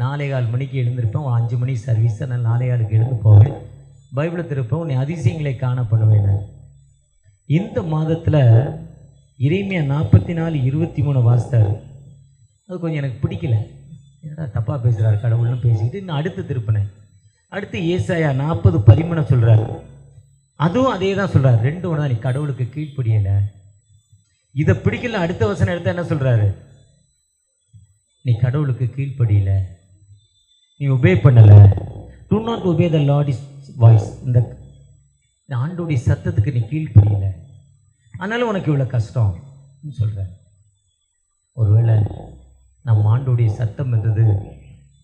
[SPEAKER 1] 4:15 மணிக்கு எழுந்திருப்பேன். 5 மணி சர்வீஸ், நான் 4:15க்கு எழுந்து போவேன், பைபிளை திருப்பேன், உன்னை அதிசயங்களை காணப்படுவேன். இந்த மாதத்தில் எரேமியா 44:23 வாசித்தார். அது கொஞ்சம் எனக்கு பிடிக்கல, ஏன்னா தப்பாக பேசுகிறார் கடவுள்னு பேசிக்கிட்டு இன்னும் அடுத்து திருப்பினேன். அடுத்து ஏசாயா 40:13 சொல்கிறார். அதுவும் அதே தான் சொல்கிறார். 2 ஒன்று தான். நீ கடவுளுக்கு கீழ்ப்படியலை, இதை பிடிக்கல. அடுத்த வசனம் எடுத்து என்ன சொல்கிறாரு? நீ கடவுளுக்கு கீழ்ப்படியல, நீ ஒபே பண்ணலை. To not obey the Lord is voice. இந்த ஆண்டோடைய சத்தத்துக்கு நீ கீழ்ப்படியலை, அதனால உனக்கு இவ்வளோ கஷ்டம் சொல்கிறேன். ஒருவேளை நம் ஆண்டோடைய சத்தம் என்றது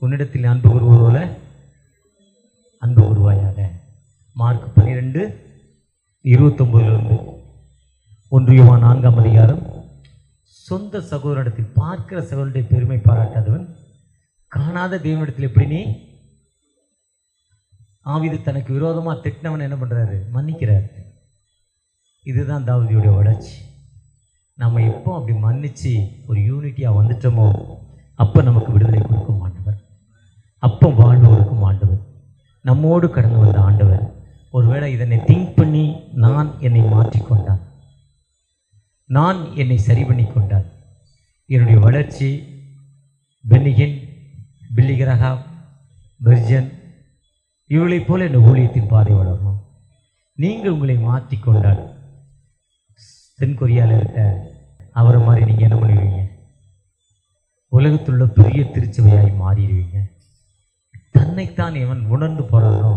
[SPEAKER 1] உன்னிடத்தில் அன்பு கூறுவதோல அன்பு கூறுவாயாக. மார்க் 12:29 1 யோவான் 4 சொந்த சகோதரத்தில் பார்க்கிற சகோதரனுடைய பெருமை பாராட்டாதவன் காணாத தேவனிடத்தில் எப்படி நீ ஆவிது தனக்கு விரோதமாக திட்டினவன் என்ன பண்ணுறாரு? மன்னிக்கிறார். இதுதான் தாவீதுடைய வளர்ச்சி. நம்ம எப்போ அப்படி மன்னிச்சு ஒரு யூனிட்டியாக வந்துட்டோமோ அப்போ நமக்கு விடுதலை கொடுக்கும் ஆண்டவர், அப்போ வாழ்வு கொடுக்கும் ஆண்டவர், நம்மோடு கடந்து வந்த ஆண்டவர். ஒருவேளை இதனை திங்க் பண்ணி நான் என்னை மாற்றிக்கொண்டான், நான் என்னை சரி பண்ணி கொண்டான், என்னுடைய வளர்ச்சி பென்னிகின், பில்லிகரகா, பெர்ஜன் இவளைப் போல இந்த ஊழியத்தின் பாதை வளரணும். நீங்கள் உங்களை மாற்றிக்கொண்டால் தென்கொரியாவில் இருக்க அவரை மாதிரி நீங்கள் என்ன பண்ணிடுவீங்க? உலகத்துள்ள பெரிய திருச்சபையாய் மாறிடுவீங்க. தன்னைத்தான் எவன் உணர்ந்து போகிறானோ,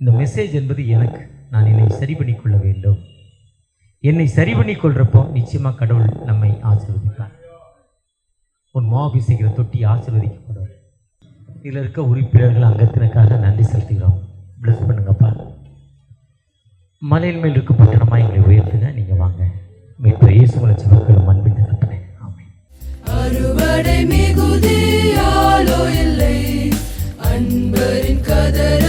[SPEAKER 1] இந்த மெசேஜ் என்பது எனக்கு, நான் என்னை சரி பண்ணிக்கொள்ள வேண்டும். என்னை சரி பண்ணி கொள்கிறப்போ நிச்சயமாக கடவுள் நம்மை ஆசீர்வதிப்பார். உன் மாபிசைக்கிற தொட்டி ஆசீர்வதிக்கப்படும். இதில் இருக்க உறுப்பினர்கள் அங்கத்தினருக்காக நன்றி செலுத்துகிறோம். பிளஸ் பண்ணுங்கப்பா. மலையின் மேல் இருக்கும் பட்டணமாக எங்களை உயர்த்துங்க. நீங்கள் வாங்க. மீட்பர் இயேசு மூலம் மக்களும் அன்பின் தகப்பனே, ஆமென்.
[SPEAKER 2] அறுவடை மிகுதியாலோ இல்லை, அன்பரின் கதற